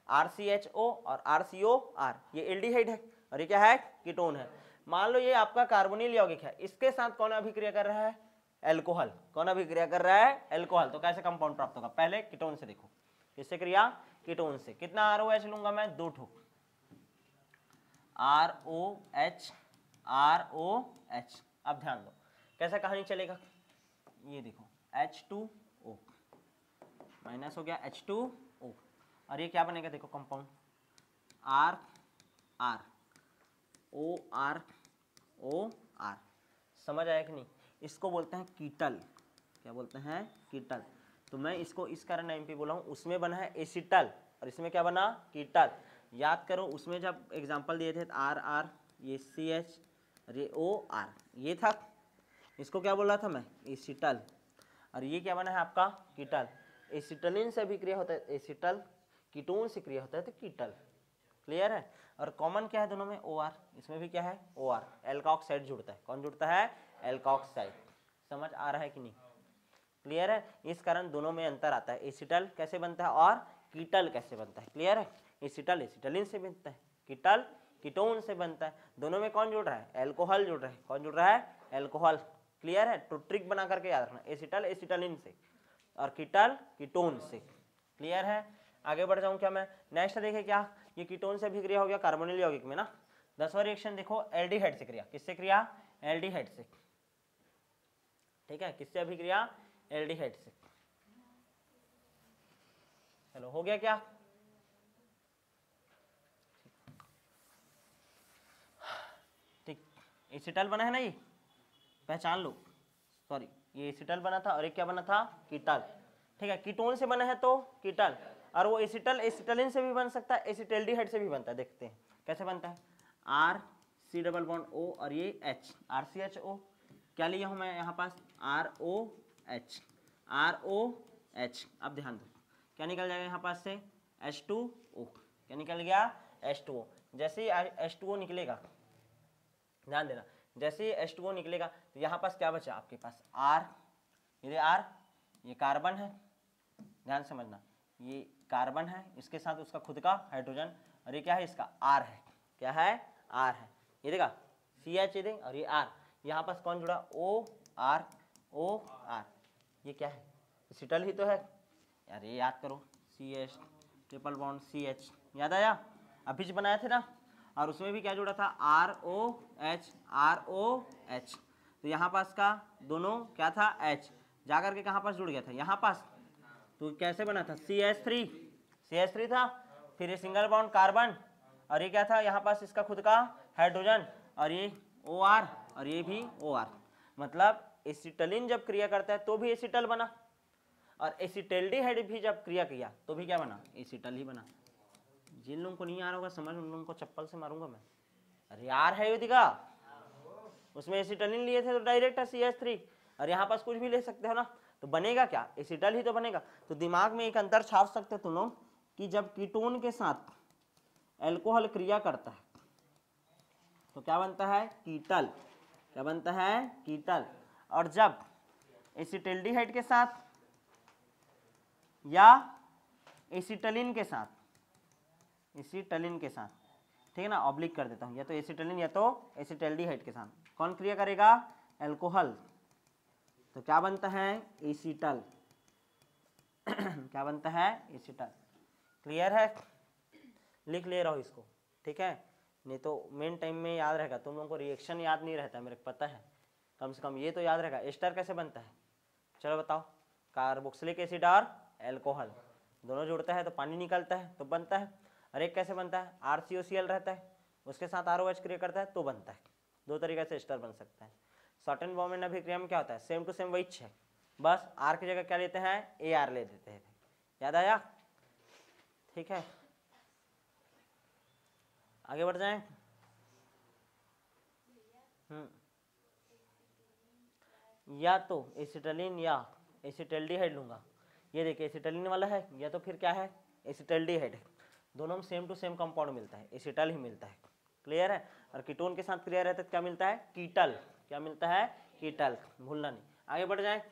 RCHO और RCOR, ये एल्डिहाइड है और ये क्या है, कीटोन है। मान लो ये आपका कार्बोनिल यौगिक है, इसके साथ कौन अभिक्रिया कर रहा है, एल्कोहल, कौन अभिक्रिया कर रहा है, एल्कोहल। तो कैसे कंपाउंड प्राप्त होगा, पहले कीटोन से देखो, किससे क्रिया, कीटोन से। कितना ROH लूंगा मैं, 2 ठोक, ROH ROH। अब ध्यान दो कैसा कहानी चलेगा, ये देखो H2O माइनस हो गया H2O, और ये क्या बनेगा, देखो कंपाउंड ROR। समझ आया कि नहीं, इसको बोलते हैं कीटल, क्या बोलते हैं, कीटल। तो मैं इसको इस कारण MP बोला हूँ, उसमें बना है एसिटल और इसमें क्या बना, कीटल। याद करो उसमें जब एग्जांपल दिए थे RR, ये CH और ये OR, ये था, इसको क्या बोल रहा था मैं, एसिटल, और ये क्या बना है आपका, कीटल। एसिटलिन से भी क्रिया होता है एसिटल, कीटोन से क्रिया होता है तो कीटल, क्लियर है। और कॉमन क्या है दोनों में, OR, इसमें भी क्या है, OR, एल्कोक्साइड जुड़ता है, कौन जुड़ता है, एल्कोक्साइड। समझ आ रहा है कि नहीं, क्लियर है। इस कारण दोनों में अंतर आता है, एसिटल कैसे बनता है और कीटल कैसे बनता है, क्लियर है। एसिटल एसिटलिन से बनता है, कीटल कीटोन से बनता है। दोनों में कौन जुड़ रहा है, एल्कोहल जुड़ रहा है, कौन जुड़ रहा है, एल्कोहल, क्लियर है। तो ट्रिक बना करके याद रखना, एसिटल एसिटलिन से और कीटल कीटोन से, क्लियर है। आगे बढ़ जाऊं क्या मैं, नेक्स्ट देखे क्या, ये कीटोन से भी क्रिया हो गया कार्बोनिल यौगिक में ना। 10वां रिएक्शन देखो, एल्डिहाइड से क्रिया, किससे क्रिया, एल्डिहाइड से, ठीक है, किससे अभिक्रिया, एल्डिहाइड से। चलो हो गया क्या, ठीक। एसिटल बना है ना, ये पहचान लो, सॉरी ये एसिटल बना था और एक क्या बना था, कीटल, ठीक है। कीटोन से बना है तो कीटल, और वो एसिटल एसिटलिन से भी बन सकता है, एसिटल्डिहाइड से भी बनता है। देखते हैं कैसे बनता है, RC_O और ये H, RCHO, क्या लिया हूं मैं यहाँ पास, ROH। अब ध्यान दो क्या निकल जाएगा यहाँ पास से, H2O, क्या निकल गया, H2O। जैसे ही H2O निकलेगा, ध्यान देना, जैसे ही H2O निकलेगा तो यहाँ पास क्या बचा आपके पास, R, ये R, ये कार्बन है, ध्यान समझना, ये कार्बन है, इसके साथ उसका खुद का हाइड्रोजन, और ये क्या है, इसका R है, क्या है, R है, ये देखा CH ये और ये R, यहाँ पास कौन जुड़ा, OR, ये क्या है, एसिटल ही तो है यार, ये याद करो, CH ट्रिपल बॉन्ड CH, याद आया, अभी बनाए थे ना, और उसमें भी क्या जुड़ा था, ROH। तो यहाँ पास का दोनों क्या था, H, जाकर के कहाँ पास जुड़ गया था, यहाँ पास, तो कैसे बना था, CH3 था, फिर ये सिंगल बॉन्ड कार्बन, और ये क्या था यहाँ पास, इसका खुद का हाइड्रोजन, और ये OR, और ये भी OR। मतलब एसिटलिन जब क्रिया करता है तो भी एसिटल बना, और एसिटल्डिहाइड भी जब क्रिया किया तो भी क्या बना, एसिटल ही बना। जिन लोगों को नहीं आ रहा होगा समझ, उन लोगों को चप्पल से मारूंगा मैं। अरे यार है युदिका, उसमें एसिटलिन लिए थे तो डायरेक्ट है CH3, और यहाँ पास कुछ भी ले सकते हो ना, तो बनेगा क्या, एसिटल ही तो बनेगा। तो दिमाग में एक अंतर छाप सकते हो तुम लोग कि जब कीटोन के साथ एल्कोहल क्रिया करता है तो क्या बनता है, कीटल। क्या बनता है, कीटल। और जब एसिटल्डिहाइड के साथ या एसिटलिन के साथ, एसिटलिन के साथ, ठीक है ना, ऑब्लिक कर देता हूं, या तो एसिटलिन या तो एसिटल्डिहाइड के साथ कौन क्रिया करेगा, एल्कोहल, तो क्या बनता है, एसिटल। क्या बनता है, एसिटल। क्लियर है, लिख ले रहा हूं इसको, ठीक है, नहीं तो मेन टाइम में याद रहेगा। तुम लोगों को रिएक्शन याद नहीं रहता, मेरे को पता है, कम से कम ये तो याद रहेगा। एस्टर कैसे बनता है, चलो बताओ। कार्बोक्सिलिक एसिड और एल्कोहल दोनों जुड़ता है तो पानी निकलता है तो बनता है। और एक कैसे बनता है, RCOCl रहता है, उसके साथ ROH क्रिया करता है तो बनता है। दो तरीके से एस्टर बन सकता है। शॉर्ट एंड बॉन्ड अभिक्रिया में क्या होता है, सेम टू सेम वही है, बस R की जगह क्या लेते हैं, AR ले देते हैं। याद आया, ठीक है, आगे बढ़ जाएं। या तो एसिटलिन या एसिटल्डिहाइड लूंगा। ये देखिए एसिटलिन वाला है, या तो फिर क्या है, एसिटल्डिहाइड है। दोनों में सेम टू सेम कंपाउंड मिलता है, एसिटल ही मिलता है। क्लियर है। और कीटोन के साथ क्रिया रहता है तो क्या मिलता है, कीटल। क्या मिलता है, कीटल, भूलना नहीं। आगे बढ़ जाए,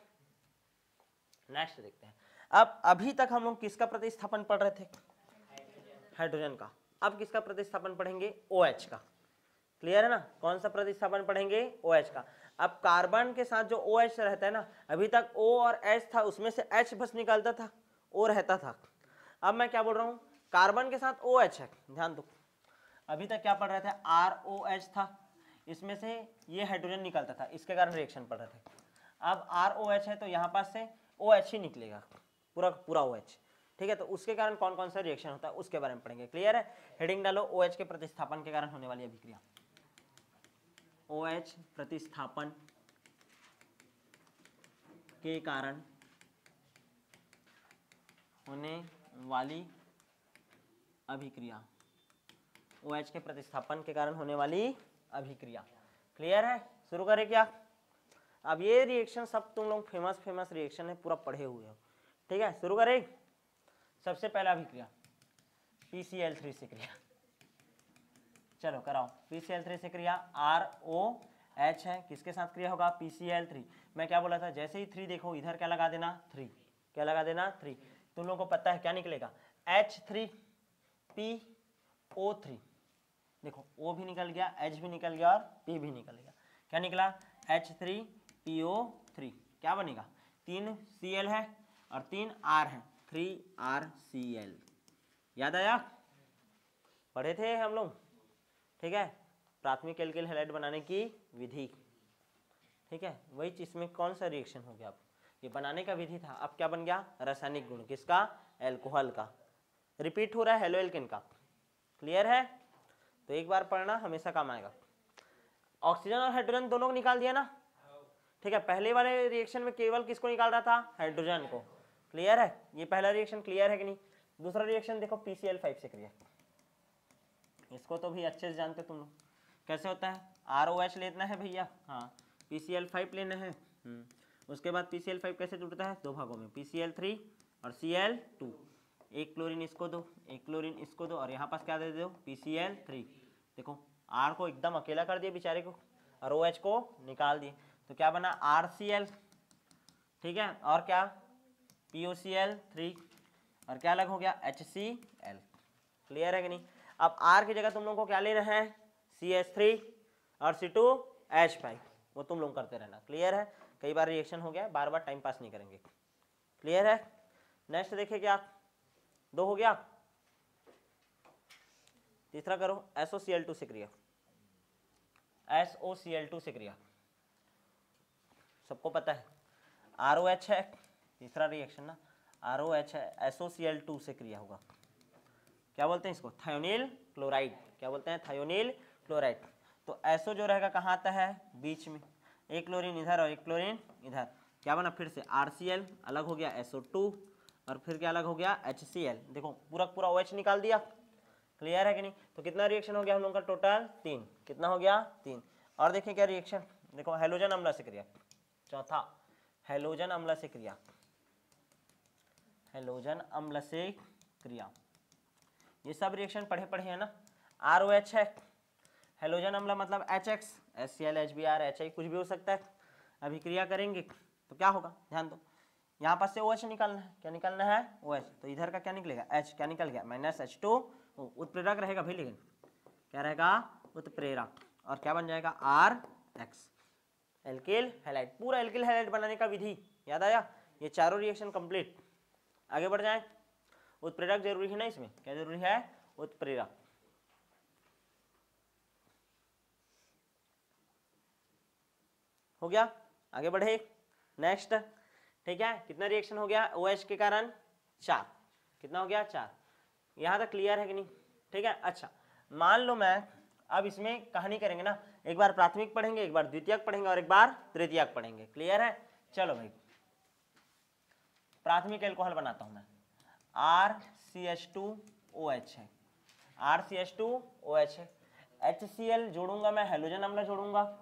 नेक्स्ट देखते हैं। अब अभी तक हम लोग किसका प्रतिस्थापन पढ़ रहे थे, हाइड्रोजन का। अब किसका प्रतिस्थापन पढ़ेंगे, OH का। क्लियर है ना, कौन सा प्रतिस्थापन पढ़ेंगे, OH का। अब कार्बन के साथ जो OH रहता है ना, अभी तक O और H था, उसमें से H बस निकलता था, O रहता था। अब मैं क्या बोल रहा हूँ, कार्बन के साथ OH है, ध्यान दो। अभी तक क्या पढ़ रहे थे, ROH था, इसमें से ये हाइड्रोजन निकलता था, इसके कारण रिएक्शन पढ़ रहे थे। अब ROH है तो यहाँ पास से OH ही निकलेगा, पूरा पूरा OH, ठीक है। तो उसके कारण कौन कौन सा रिएक्शन होता है उसके बारे में पढ़ेंगे। क्लियर है, हेडिंग डालो, OH के प्रतिस्थापन के कारण होने वाली अभिक्रिया। OH प्रतिस्थापन के कारण होने वाली अभिक्रिया, OH के प्रतिस्थापन के कारण होने वाली अभिक्रिया। क्लियर है, शुरू करें क्या। अब ये रिएक्शन सब तुम लोग फेमस रिएक्शन है, पूरा पढ़े हुए हो, ठीक है। शुरू करें, सबसे पहला अभिक्रिया PCl3 से क्रिया, चलो कराओ। PCl3 से क्रिया, ROH है, किसके साथ क्रिया होगा, PCl3। मैं क्या बोला था, जैसे ही 3 देखो इधर क्या लगा देना, 3। क्या लगा देना, 3। तुम लोगों को पता है क्या निकलेगा, H3PO3। देखो O भी निकल गया, H भी निकल गया और P भी निकल गया। क्या निकला, H3PO3। क्या बनेगा, 3 Cl है और 3 R है, 3RCl। याद आया, पढ़े थे हम लोग, ठीक है, प्राथमिक एल्किल हैलाइड बनाने की विधि, ठीक है। वही चीज में कौन सा रिएक्शन हो गया, अब ये बनाने का विधि था, अब क्या बन गया, रासायनिक गुण, किसका, एल्कोहल का। रिपीट हो रहा है, हेलो एल्केन का। क्लियर है, तो एक बार पढ़ना हमेशा काम आएगा। ऑक्सीजन और हाइड्रोजन दोनों को निकाल दिया ना, ठीक है। पहले वाले रिएक्शन में केवल किसको निकाल रहा था, हाइड्रोजन को। क्लियर है, ये पहला रिएक्शन क्लियर है कि नहीं। दूसरा रिएक्शन देखो PCl5 से क्रिया, इसको तो भी अच्छे से जानते तुम लोग, कैसे होता है, ROH लेना है भैया, हाँ, PCl5 लेना है। उसके बाद PCl5 कैसे जुड़ता है, दो भागों में, PCl3 और Cl2। एक क्लोरीन इसको दो, एक क्लोरीन इसको दो, और यहाँ पास क्या दे दो, PCl3। देखो R को एकदम अकेला कर दिया बेचारे को, और OH को निकाल दिए, तो क्या बना, RCl, ठीक है। और क्या, POCl3, और क्या अलग हो गया, HCl। क्लियर है कि नहीं। अब R की जगह तुम लोगों को क्या लेना है, CH3 और C2H5, वो तुम लोग करते रहना। क्लियर है, कई बार रिएक्शन हो गया, बार बार टाइम पास नहीं करेंगे। क्लियर है, नेक्स्ट देखिए क्या, 2 हो गया। तीसरा करो, SOCl2 से क्रिया, SOCl2 से क्रिया, सबको पता है, ROH है, तीसरा रिएक्शन ना, ROH है, SOCl2 से क्रिया होगा। क्या बोलते हैं इसको, थायोनिल क्लोराइड। क्या बोलते हैं, थायोनिल क्लोराइड। तो SO जो रहेगा कहाँ आता है, बीच में, एक क्लोरीन इधर और एक क्लोरीन इधर। क्या बना, फिर से RCl अलग हो गया, SO2, और फिर क्या अलग हो गया, HCl। देखो पूरा पूरा OH निकाल दिया। क्लियर है कि नहीं। तो कितना रिएक्शन हो गया हम लोग का, टोटल 3। कितना हो गया, 3। और देखें क्या रिएक्शन, देखो हेलोजन अम्ल से क्रिया, चौथा हैलोजन अम्ल से क्रिया, हैलोजन अम्ल से क्रिया। ये सब रिएक्शन पढ़े पढ़े हैं ना। ROH है, हैलोजन अम्ल मतलब HX, HCl, HBr, HI कुछ भी हो सकता है। अभी क्रिया करेंगे तो क्या होगा, ध्यान दो, यहाँ पास से OH निकालना है, क्या निकालना है OH, तो इधर का क्या निकलेगा H, क्या निकल गया -H2, उत्प्रेरक रहेगा भाई, लेकिन क्या रहेगा उत्प्रेरक, और क्या बन जाएगा RX, एल्किल हैलाइड। पूरा एल्किल हैलाइड बनाने का विधि याद आया, ये चारों रिएक्शन कंप्लीट। आगे बढ़ जाए, उत्प्रेरक जरूरी है ना, इसमें क्या जरूरी है, उत्प्रेरक। हो गया, आगे बढ़े नेक्स्ट। ठीक है, कितना रिएक्शन हो गया OH के कारण 4, कितना हो गया 4, यहां तक क्लियर है कि नहीं। ठीक है, अच्छा मान लो मैं अब इसमें कहानी करेंगे ना, एक बार प्राथमिक पढ़ेंगे, एक बार द्वितीयक पढ़ेंगे और एक बार तृतीयक पढ़ेंगे, क्लियर है। चलो भाई, प्राथमिक एल्कोहल बनाता हूं मैं, RCH2OH है, RCH2OH है, HCl जोड़ूंगा मैं, हैलोजन अम्ल जोड़ूंगा,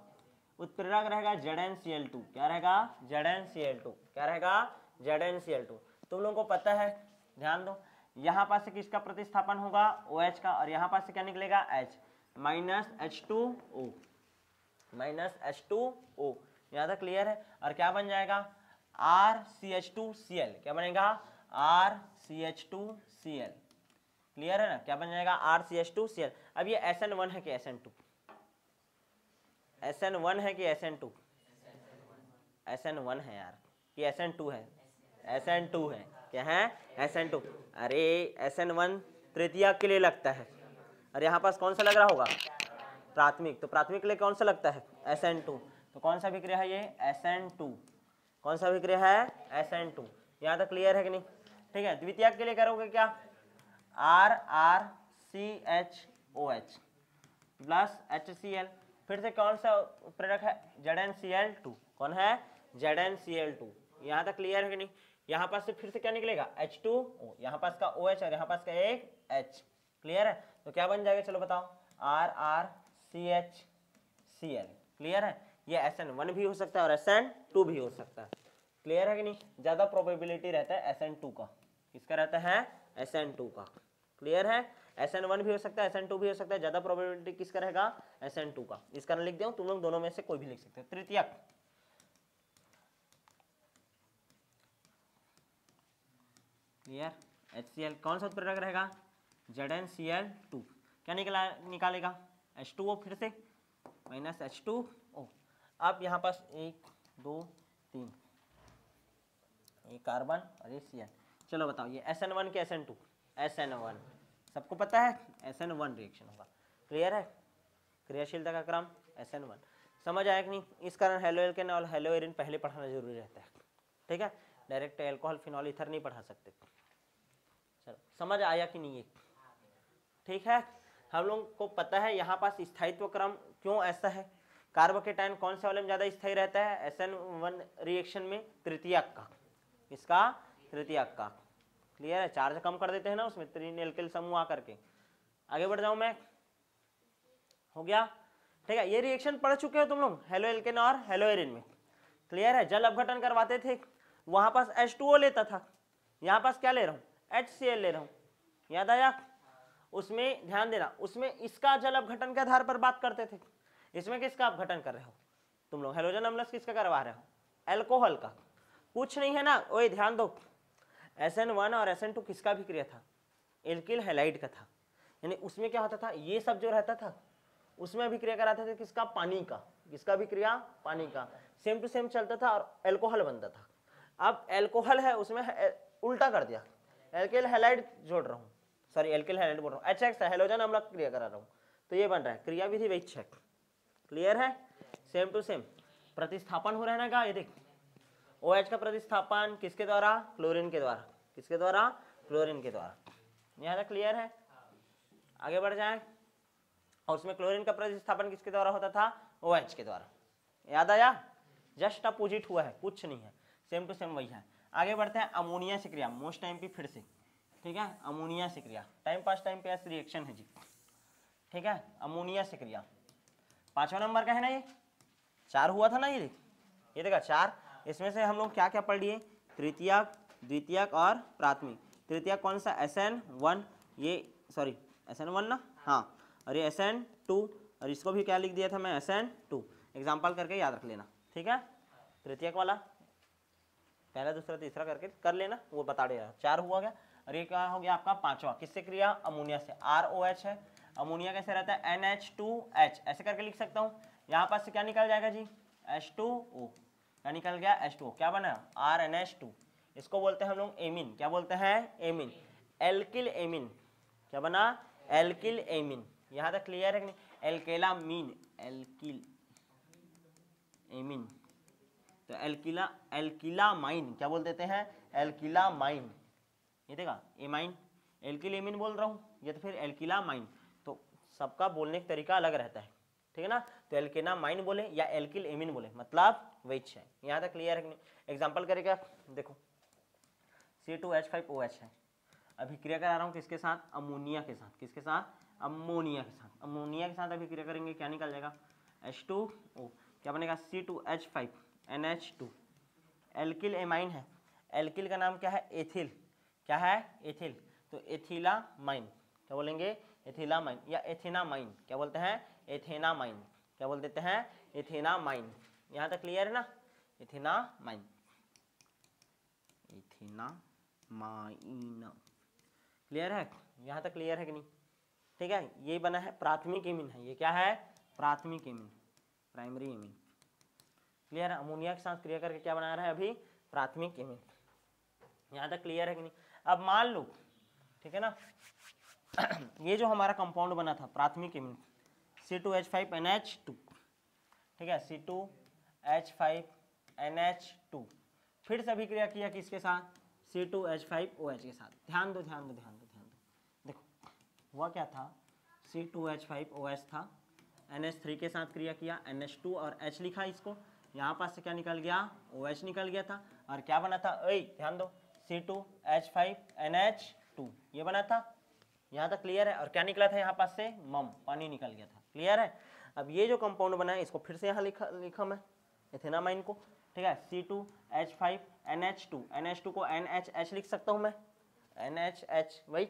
उत्प्रेरक रहेगा ZnCl2, क्या रहेगा ZnCl2, क्या रहेगा ZnCl2। तुम लोगों को पता है, ध्यान दो, यहां पास से किसका प्रतिस्थापन होगा OH का, और यहां पास से क्या निकलेगा H, -H2O, -H2O, यहां तक क्लियर है। और क्या बन जाएगा RCH2Cl, क्या बनेगा RCH2Cl, क्लियर है ना, क्या बन जाएगा RCH2Cl। अब ये SN1 है कि SN2, SN1 है कि SN2, SN1 है यार, कि SN2 है, SN2 है, क्या है SN2। अरे SN1 तृतीयक के लिए लगता है, और यहाँ पास कौन सा लग रहा होगा प्राथमिक, तो प्राथमिक के लिए कौन सा लगता है SN2, तो कौन सा विक्रिया है ये SN2, कौन सा विक्रिया है SN2, यहाँ तक क्लियर है कि नहीं। ठीक है, द्वितीयक के लिए करोगे क्या RRCHOH प्लस HCl, फिर से कौन सा प्रेरक है ZnCl2, कौन है ZnCl2, यहाँ तक क्लियर है कि नहीं। यहाँ पास से फिर से क्या निकलेगा H2O, यहाँ पास का OH और यहाँ पास का एक H, क्लियर है। तो क्या बन जाएगा चलो बताओ RRCHCl, क्लियर है। ये SN1 भी हो सकता है और SN2 भी हो सकता है, क्लियर है कि नहीं। ज्यादा प्रोबेबिलिटी रहता है SN2 का, किसका रहता है SN2 का, क्लियर है। SN1 भी हो सकता है, SN2 भी हो सकता है, ज्यादा प्रोबेबिलिटी किसका रहेगा SN2 का। इस कारण लिख दिया, तुम लोग दोनों में से कोई भी लिख सकते हो। तृतीयक, क्लियर, HCl कौन सा उत्प्रेरक रहेगा ZnCl2, क्या निकालेगा H2O, फिर से -H2O। अब यहाँ पास 1 2 3 ये कार्बन और ये Cl, चलो बताओ ये SN1 के SN2, SN1 सबको पता है SN1 रिएक्शन होगा, क्लियर है। क्रियाशीलता का क्रम SN1, समझ आया कि नहीं। इस कारण हेलो एल्केन और हेलो एरिन पहले पढ़ाना जरूरी रहता है, ठीक है। डायरेक्ट अल्कोहल फिनॉल ईथर नहीं पढ़ा सकते। चलो समझ आया कि नहीं ये, ठीक है। हम लोग को पता है यहाँ पास स्थायित्व क्रम क्यों ऐसा है। कार्बोकेटायन कौन से वाले में ज्यादा स्थायी रहता है SN1 रिएक्शन में, तृतीयक का, इसका तृतीयक का, क्लियर है। चार्ज कम कर देते हैं ना उसमें, 3 एल्किल समूह आकर के। आगे बढ़ जाऊं मैं, हो गया, ठीक है। ये रिएक्शन पढ़ चुके हो तुम लोग हेलो एल्केन और हेलो एरिन में, क्लियर है। जल अपघटन करवाते थे, वहां पास H2O लेता था, यहाँ पास क्या ले रहा हूँ HCl ले रहा हूँ, याद आया। उसमें ध्यान देना, उसमें इसका जल अपघटन के आधार पर बात करते थे, इसमें किसका अपघटन कर रहे हो तुम लोग, हेलोजन अम्लस किसका करवा रहे हो, एल्कोहल का। कुछ नहीं है ना, ओए ध्यान दो, SN1 और SN2 किसका भी क्रिया था, एल्किल हैलाइड का था। यानी उसमें क्या होता था, ये सब जो रहता था उसमें अभिक्रिया कराते थे किसका, पानी का, किसका अभिक्रिया, पानी का, सेम टू सेम चलता था और एल्कोहल बनता था। अब एल्कोहल है उसमें उल्टा कर दिया, एल्किल हैलाइड जोड़ रहा हूँ, सॉरी एल्किल हैलाइड बोल रहा हूँ, HX है, हेलोजन अम्ल क्रिया करा रहा हूँ, तो ये बन रहा है क्रिया विधि वैक्षक, क्लियर है। सेम टू सेम प्रतिस्थापन हो रहा है ना का, ये देख OH का प्रतिस्थापन किसके द्वारा, क्लोरीन के द्वारा, किसके द्वारा, क्लोरीन के द्वारा, यहाँ तक क्लियर है। आगे बढ़ जाए, और उसमें क्लोरीन का प्रतिस्थापन किसके द्वारा होता था, OH के द्वारा, याद आया। जस्ट अपोजिट हुआ है, कुछ नहीं है, सेम टू सेम वही है। आगे बढ़ते हैं, अमोनिया से क्रिया, मोस्ट टाइम पे फिर से, ठीक है। अमोनिया से क्रिया, टाइम पास टाइम पे ऐसी रिएक्शन है जी, ठीक है। अमोनिया से क्रिया 5वां नंबर का है ना, ये 4 हुआ था ना, ये ये देखा 4, इसमें से हम लोग क्या क्या पढ़ लिए, तृतीयक, द्वितीयक और प्राथमिक। तृतीयक कौन सा, SN1, ये सॉरी SN1 ना, हाँ, और ये SN2, और इसको भी क्या लिख दिया था मैं, SN2। एग्जाम्पल करके याद रख लेना, ठीक है। तृतीयक वाला पहला दूसरा तीसरा करके कर लेना, वो बता देगा। 4 हुआ गया। और ये क्या हो गया आपका 5वां, किससे क्रिया, अमोनिया से। ROH है, अमोनिया कैसे रहता है, NH2H, ऐसे करके लिख सकता हूँ। यहाँ पास से क्या निकल जाएगा जी, H2O, क्या निकल गया, H2O, क्या बना, RNH2। इसको बोलते हैं हम लोग एमीन, क्या बोलते हैं, एमीन, एल्किल एमीन। क्या बना, एल्किल एमीन। यहाँ तक क्लियर है कि नहीं, एल्केलामीन, एल्किल एमीन। तो एल्किलामाइन क्या बोल देते हैं, एल्किलामाइन। ये देखा एमाइन, एल्किल एमीन बोल रहा हूँ, ये तो फिर एल्किलामाइन। तो सबका बोलने का तरीका अलग रहता है, ठीक है ना। तो एल्केनामाइन बोले या एल्किल एमीन बोले, मतलब वही है। यहाँ तक क्लियर है कि नहीं। एग्जाम्पल करेगा, देखो C2H5OH है, अभी क्रिया करा रहा हूँ किसके साथ, अमोनिया के साथ। किसके साथ, अमोनिया के साथ। अमोनिया के साथ अभी क्रिया करेंगे, क्या निकल जाएगा, H2O, क्या बनेगा, C2H5NH2। एल्किल एमाइन है, एल्किल का नाम क्या है, एथिल, क्या है, एथिल। तो एथिलामाइन, क्या बोलेंगे, एथिलामाइन या एथेनामाइन, क्या बोलते हैं, एथेनामाइन, क्या बोल देते हैं, एथेनामाइन। यहाँ तक क्लियर है ना, एथेनामाइन, एथेनामाइन, क्लियर है, यहाँ तक क्लियर है कि नहीं, ठीक है। ये बना है प्राथमिक एमीन है, ये क्या है, प्राथमिक एमीन, प्राइमरी एमीन, क्लियर है। अमोनिया के साथ क्रिया करके क्या बना रहा है अभी, प्राथमिक एमीन। यहाँ तक क्लियर है कि नहीं। अब मान लो, ठीक है ना, ये जो हमारा कंपाउंड बना था प्राथमिक एमीन, C2H5NH2, ठीक है, C2H5NH2, फिर से अभिक्रिया किया किसके साथ, C2H5OH के साथ। ध्यान दो ध्यान दो ध्यान दो ध्यान दो, देखो हुआ क्या था, C2H5OH था, NH3 के साथ क्रिया किया, NH2 और H लिखा इसको, यहाँ पास से क्या निकल गया, OH निकल गया था, और क्या बना था, ध्यान दो, C2H5NH2, ये बना था। यहाँ तक क्लियर है। और क्या निकला था यहाँ पास से, मम, पानी निकल गया था, क्लियर है। अब ये जो कंपाउंड बना है इसको फिर से यहाँ लिखा मैं, एथेनामाइन को, ठीक है, C2H5NH2, NH2 को NHH लिख सकता हूँ मैं, NHH, वही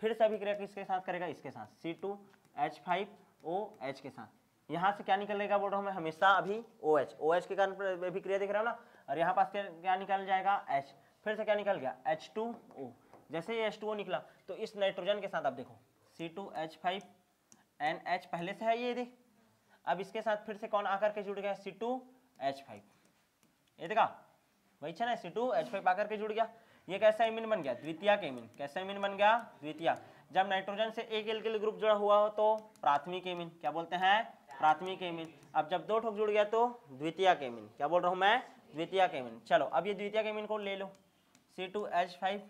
फिर से अभिक्रिया किसके साथ करेगा, इसके साथ, C2H5OH के साथ। यहाँ से क्या निकलेगा बोल रहा हूँ मैं हमेशा अभी, OH के कारण अभिक्रिया दिख रहा है ना, और यहाँ पास क्या निकल जाएगा, H, फिर से क्या निकल गया, H2O। जैसे ये H2O निकला तो इस नाइट्रोजन के साथ आप देखो, C2H5NH पहले से है ये देख, अब इसके साथ फिर से कौन आकर के जुड़ गया, C2H5, ये देखा वही है ना, C2H5 आकर के जुड़ गया। ये कैसा एमीन बन गया, द्वितीयक एमीन। कैसा एमीन बन गया, द्वितीयक। जब नाइट्रोजन से एक एल्किल ग्रुप जुड़ा हुआ हो तो प्राथमिक एमीन, क्या बोलते हैं, प्राथमिक एमीन। अब जब 2 ठोक जुड़ गया तो द्वितीयक एमीन, क्या बोल रहा हूं मैं, द्वितीयक एमीन। चलो अब ये द्वितीयक एमीन को ले लो, C2H5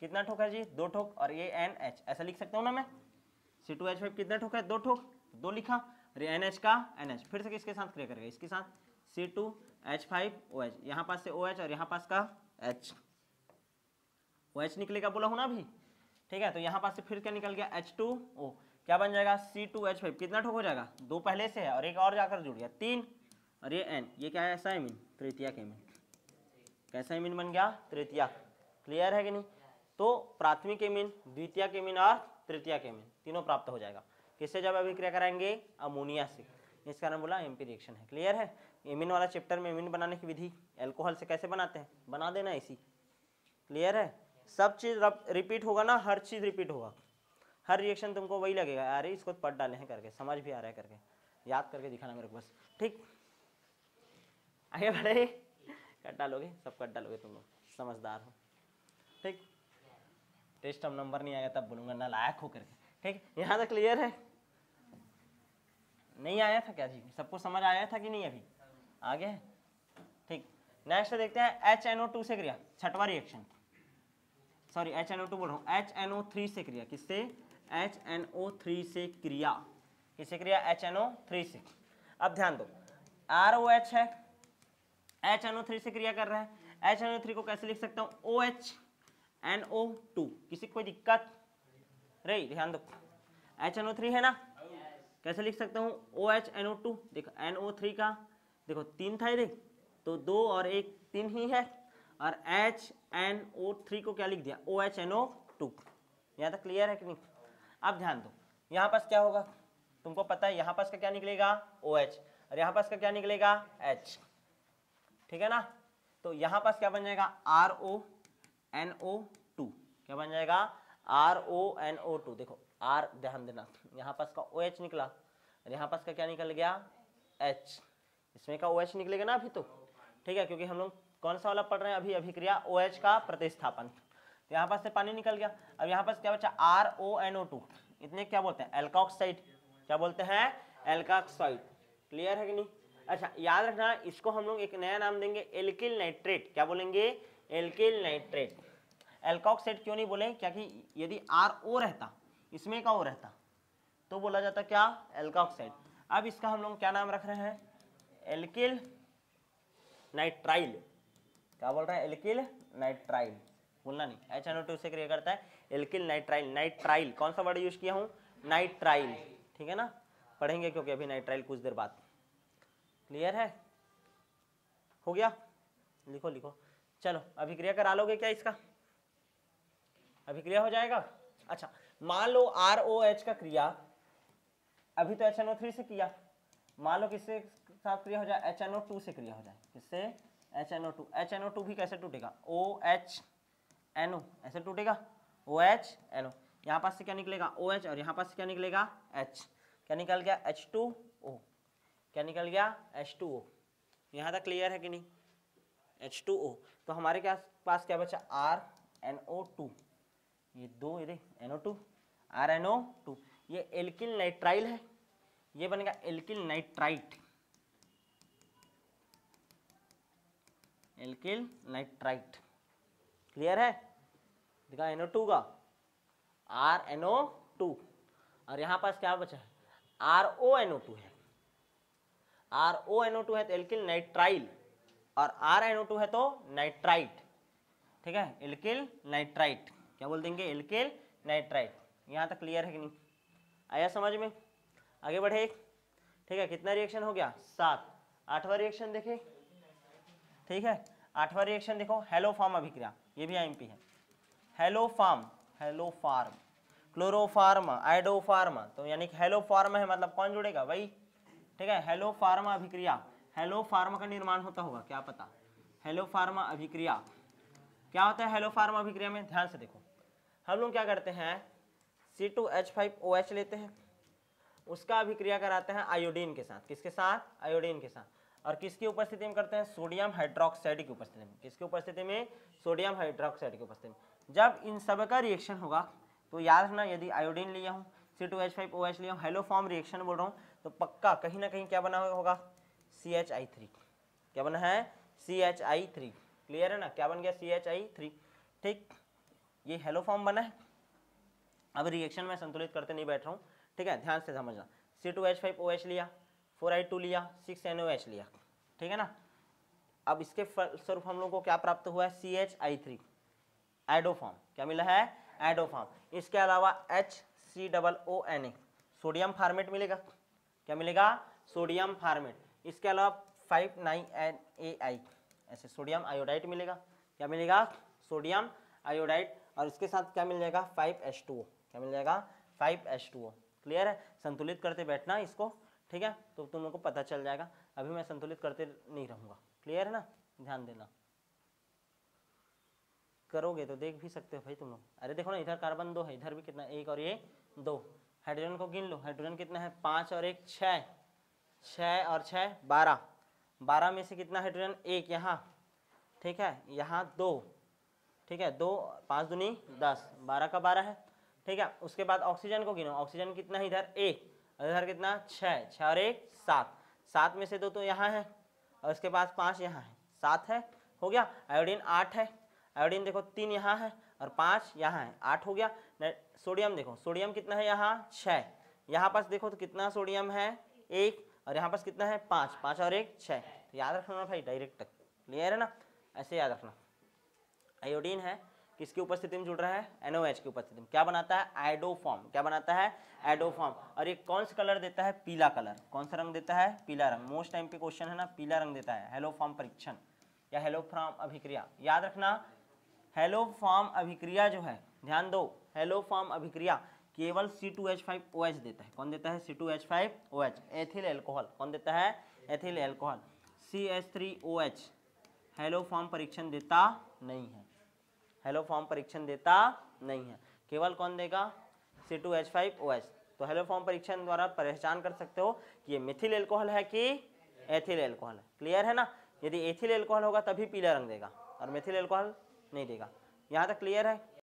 कितना ठोक है जी, 2 ठोक, और ये NH, ऐसा लिख सकता हूँ ना मैं, C2H5 कितना ठोक है, 2 ठोक, 2 लिखा, और ये NH का NH, फिर से किसके साथ क्रिया करेगा, इसके साथ, C2H5OH, यहाँ पास से OH और यहाँ पास का H, OH निकलेगा बोला हूँ ना अभी, ठीक है। तो यहाँ पास से फिर क्या निकल गया, H2O, क्या बन जाएगा, C2H5 कितना ठोक हो जाएगा, 2 पहले से है और एक और जाकर जुड़ गया, 3, और ये N, ये क्या है, ऐसा एमीन, तृतीयक एमीन। कैसा एमीन बन गया, तृतीयक, क्लियर है कि नहीं। तो प्राथमिक एमीन, द्वितीयक एमीन और तृतीयक एमीन तीनों प्राप्त हो जाएगा, किससे, जब अभिक्रिया कराएंगे, अमोनिया से। इस कारण बोला एम्पी रिएक्शन है, क्लियर है। एमीन वाला चैप्टर में एमीन बनाने की विधि, एल्कोहल से कैसे बनाते हैं, बना देना इसी, क्लियर है। सब चीज रिपीट होगा ना, हर चीज रिपीट होगा, हर रिएक्शन तुमको वही लगेगा, अरे इसको पढ़ डाले हैं करके, समझ भी आ रहा है करके, याद करके दिखाना मेरे को बस, ठीक। आगे बढ़े, कट डालोगे, सब कट डालोगे तुम लोग, समझदार हो, ठीक। टेस्ट अब नंबर नहीं आएगा तब बोलूंगा नालायक हो करके, ठीक। यहाँ तक क्लियर है, नहीं आया था क्या जी, सबको समझ आया था कि नहीं, अभी आगे है, ठीक। नेक्स्ट देखते हैं HNO2 से क्रिया, 6वां रिएक्शन, सॉरी HNO2 बोल रहा हूँ, HNO3 से क्रिया, किससे, HNO3 से क्रिया, किससे क्रिया, HNO3 से। अब ध्यान दो, ROH है, HNO3 से क्रिया कर रहा है, HNO3 को कैसे लिख सकता हूँ, OHNO2, किसी को कोई दिक्कत रही, ध्यान दो, HNO3 है ना, कैसे लिख सकता हूँ, OHNO2, देखो NO3 का देखो 3 था ये देख, तो 2 और 1 3 ही है, और HNO3 को क्या लिख दिया, OHNO2। यहाँ तक क्लियर है कि नहीं? अब ध्यान दो, यहाँ पास क्या होगा, तुमको पता है यहाँ पास का क्या निकलेगा OH, और यहाँ पास का क्या निकलेगा H, ठीक है ना। तो यहाँ पास क्या बन जाएगा RONO2, क्या बन जाएगा RONO2। देखो R, ध्यान देना, यहाँ पास का OH निकला और यहाँ पास का क्या निकल गया H, इसमें का OH निकलेगा ना अभी तो, ठीक है, क्योंकि हम लोग कौन सा वाला पढ़ रहे हैं अभी, अभिक्रिया OH का प्रतिस्थापन। तो यहाँ पास से पानी निकल गया, अब यहाँ पास क्या बचा RONO2, इतने क्या बोलते हैं एल्कोक्साइड, क्या बोलते हैं एल्कोक्साइड। क्लियर है कि नहीं? अच्छा याद रखना, इसको हम लोग एक नया नाम देंगे एल्किल नाइट्रेट, क्या बोलेंगे एल्किल नाइट्रेट। एल्कोक्साइड क्यों नहीं बोले, क्योंकि यदि RO रहता, इसमें का O रहता, तो बोला जाता क्या एल्कोक्साइड। अब इसका हम लोग क्या नाम रख रहे हैं एल्किल नाइट्राइल, क्या बोल रहे हैं एल्किल नाइट्राइल, बोलना नहीं, HNO2 से क्रिया करता है एल्किल नाइट्राइल। नाइट्राइल कौन सा वर्ड यूज किया हूँ नाइट्राइल, ठीक है ना, पढ़ेंगे क्योंकि अभी नाइट्राइल कुछ देर बाद। क्लियर है, हो गया, लिखो लिखो। चलो अभिक्रिया करा लोगे क्या, इसका अभिक्रिया हो जाएगा। अच्छा मान लो ROH का क्रिया अभी तो HNO3 से किया, मान लो किससे साथ क्रिया हो जाए HNO2 से क्रिया हो जाए, किससे HNO2। HNO2 भी कैसे टूटेगा OHNO, ऐसे टूटेगा OHNO। यहाँ पास से क्या निकलेगा OH और यहाँ पास से क्या निकलेगा H, क्या निकल गया H2O, क्या निकल गया H2O। यहाँ तक क्लियर है कि नहीं, H2O। तो हमारे क्या पास क्या बचा RNO2, ये दो ये NO2 RNO2, ये एल्किल नाइट्राइल है, ये बनेगा alkyl nitrite, alkyl nitrite. Clear है, देखा NO2 का RNO2, और यहाँ पास क्या बचा है RONO2 है, RONO2 है तो एल्किल नाइट्राइल, और RNO2 है तो नाइट्राइट, ठीक है एल्किल नाइट्राइट, क्या बोल देंगे एल्किल नाइट्राइट। यहाँ तक क्लियर है कि नहीं, आया समझ में? आगे बढ़े, ठीक है, कितना रिएक्शन हो गया 7। 8वां रिएक्शन देखे, ठीक है 8वां रिएक्शन देखो, हेलोफार्म अभिक्रिया, ये भी IMP है। हेलोफार्म, हेलोफार्म, क्लोरोफार्म, आइडोफार्म, तो यानी कि हेलोफार्म है मतलब कौन जुड़ेगा वही, ठीक है। हेलोफार्म अभिक्रिया, हेलोफार्म का निर्माण होता होगा क्या पता, हेलोफार्म अभिक्रिया क्या होता है हेलोफार्म अभिक्रिया में, ध्यान से देखो, हम लोग क्या करते हैं C2H5OH लेते हैं, उसका अभिक्रिया कराते हैं आयोडीन के साथ, किसके साथ आयोडीन के साथ, और किसकी उपस्थिति में करते हैं सोडियम हाइड्रोक्साइड की उपस्थिति में, किसकी उपस्थिति में सोडियम हाइड्रोक्साइड की उपस्थिति में। जब इन सब का रिएक्शन होगा तो याद रखना, यदि आयोडीन लिया हूँ C2H5OH लिया हूँ, हेलोफार्म रिएक्शन बोल रहा हूँ, तो पक्का कहीं ना कहीं क्या बना होगा CHI3, क्या बना है CHI3। क्लियर है ना, क्या बन गया CHI3, ठीक, ये हेलोफार्म बना है। अब रिएक्शन में संतुलित करते नहीं बैठ रहा हूँ, ठीक है, ध्यान से समझना। C2H5OH लिया, 4I2 लिया, 6NOH लिया, ठीक है ना। अब इसके फलस्वरूप हम लोग को क्या प्राप्त हुआ है CHI3, आइडोफार्म, क्या मिला है आइडोफार्म। इसके अलावा HCOONA, सोडियम फार्मेट मिलेगा, क्या मिलेगा सोडियम फार्मेट। इसके अलावा 5,9NAI, ऐसे सोडियम आयोडाइड मिलेगा, क्या मिलेगा सोडियम आयोडाइड, और इसके साथ क्या मिल जाएगा 5H2O, क्या मिल जाएगा 5H2O। क्लियर है, संतुलित करते बैठना इसको, ठीक है, तो तुम लोग को पता चल जाएगा। अभी मैं संतुलित करते नहीं रहूँगा, क्लियर है ना, ध्यान देना, करोगे तो देख भी सकते हो भाई तुम लोग। अरे देखो ना, इधर कार्बन 2 है, इधर भी कितना 1 और ये 2, हाइड्रोजन को गिन लो, हाइड्रोजन कितना है 5 और 1 6, 6 और 6 12, 12 में से कितना हाइड्रोजन 1 यहाँ, ठीक है, यहाँ 2, ठीक है 2 5 दूनी 10, 12 का 12 है, ठीक है। उसके बाद ऑक्सीजन को गिनो, ऑक्सीजन कितना है इधर 1, इधर कितना 6, 6 और 1 7, 7 में से 2 तो यहाँ है, और उसके बाद 5 यहाँ है, 7 है, हो गया। आयोडीन 8 है, आयोडीन देखो 3 यहाँ है और 5 यहाँ है, 8 हो गया। सोडियम देखो, सोडियम कितना है यहाँ 6, यहाँ पास देखो तो कितना सोडियम है 1, और यहाँ पास कितना है 5, 5 और 1 6, तो याद रखना भाई डायरेक्ट, क्लियर है ना, ऐसे याद रखना। आयोडीन है किसकी उपस्थिति में जुड़ रहा है, NOH की उपस्थिति में। क्या बनाता है, आइडोफॉर्म। क्या बनाता है, आइडोफॉर्म। और ये कौन सा कलर देता है, पीला कलर। कौन सा रंग देता है, पीला रंग। मोस्ट टाइम पे क्वेश्चन है ना, पीला रंग देता है। हेलोफॉर्म परीक्षण या हेलोफॉर्म अभिक्रिया, याद रखना। हेलोफॉर्म अभिक्रिया जो है, ध्यान दो, हेलोफॉर्म अभिक्रिया केवल C2H5OH देता है। कौन देता है, C2H5OH, एथिल एल्कोहल। कौन देता है, एथिल एल्कोहल। CH3OH हेलोफॉर्म परीक्षण देता नहीं है, हेलोफॉर्म परीक्षण देता नहीं है। केवल कौन देगा, C2H5OH। तो हेलोफॉर्म परीक्षण द्वारा पहचान कर सकते हो कि ये मिथिल एल्कोहल है कि एथिल एल्कोहल है। क्लियर है ना। यदि एथिल एल्कोहल होगा तभी पीला रंग देगा और मिथिल एल्कोहल नहीं देगा। यहाँ तक क्लियर है।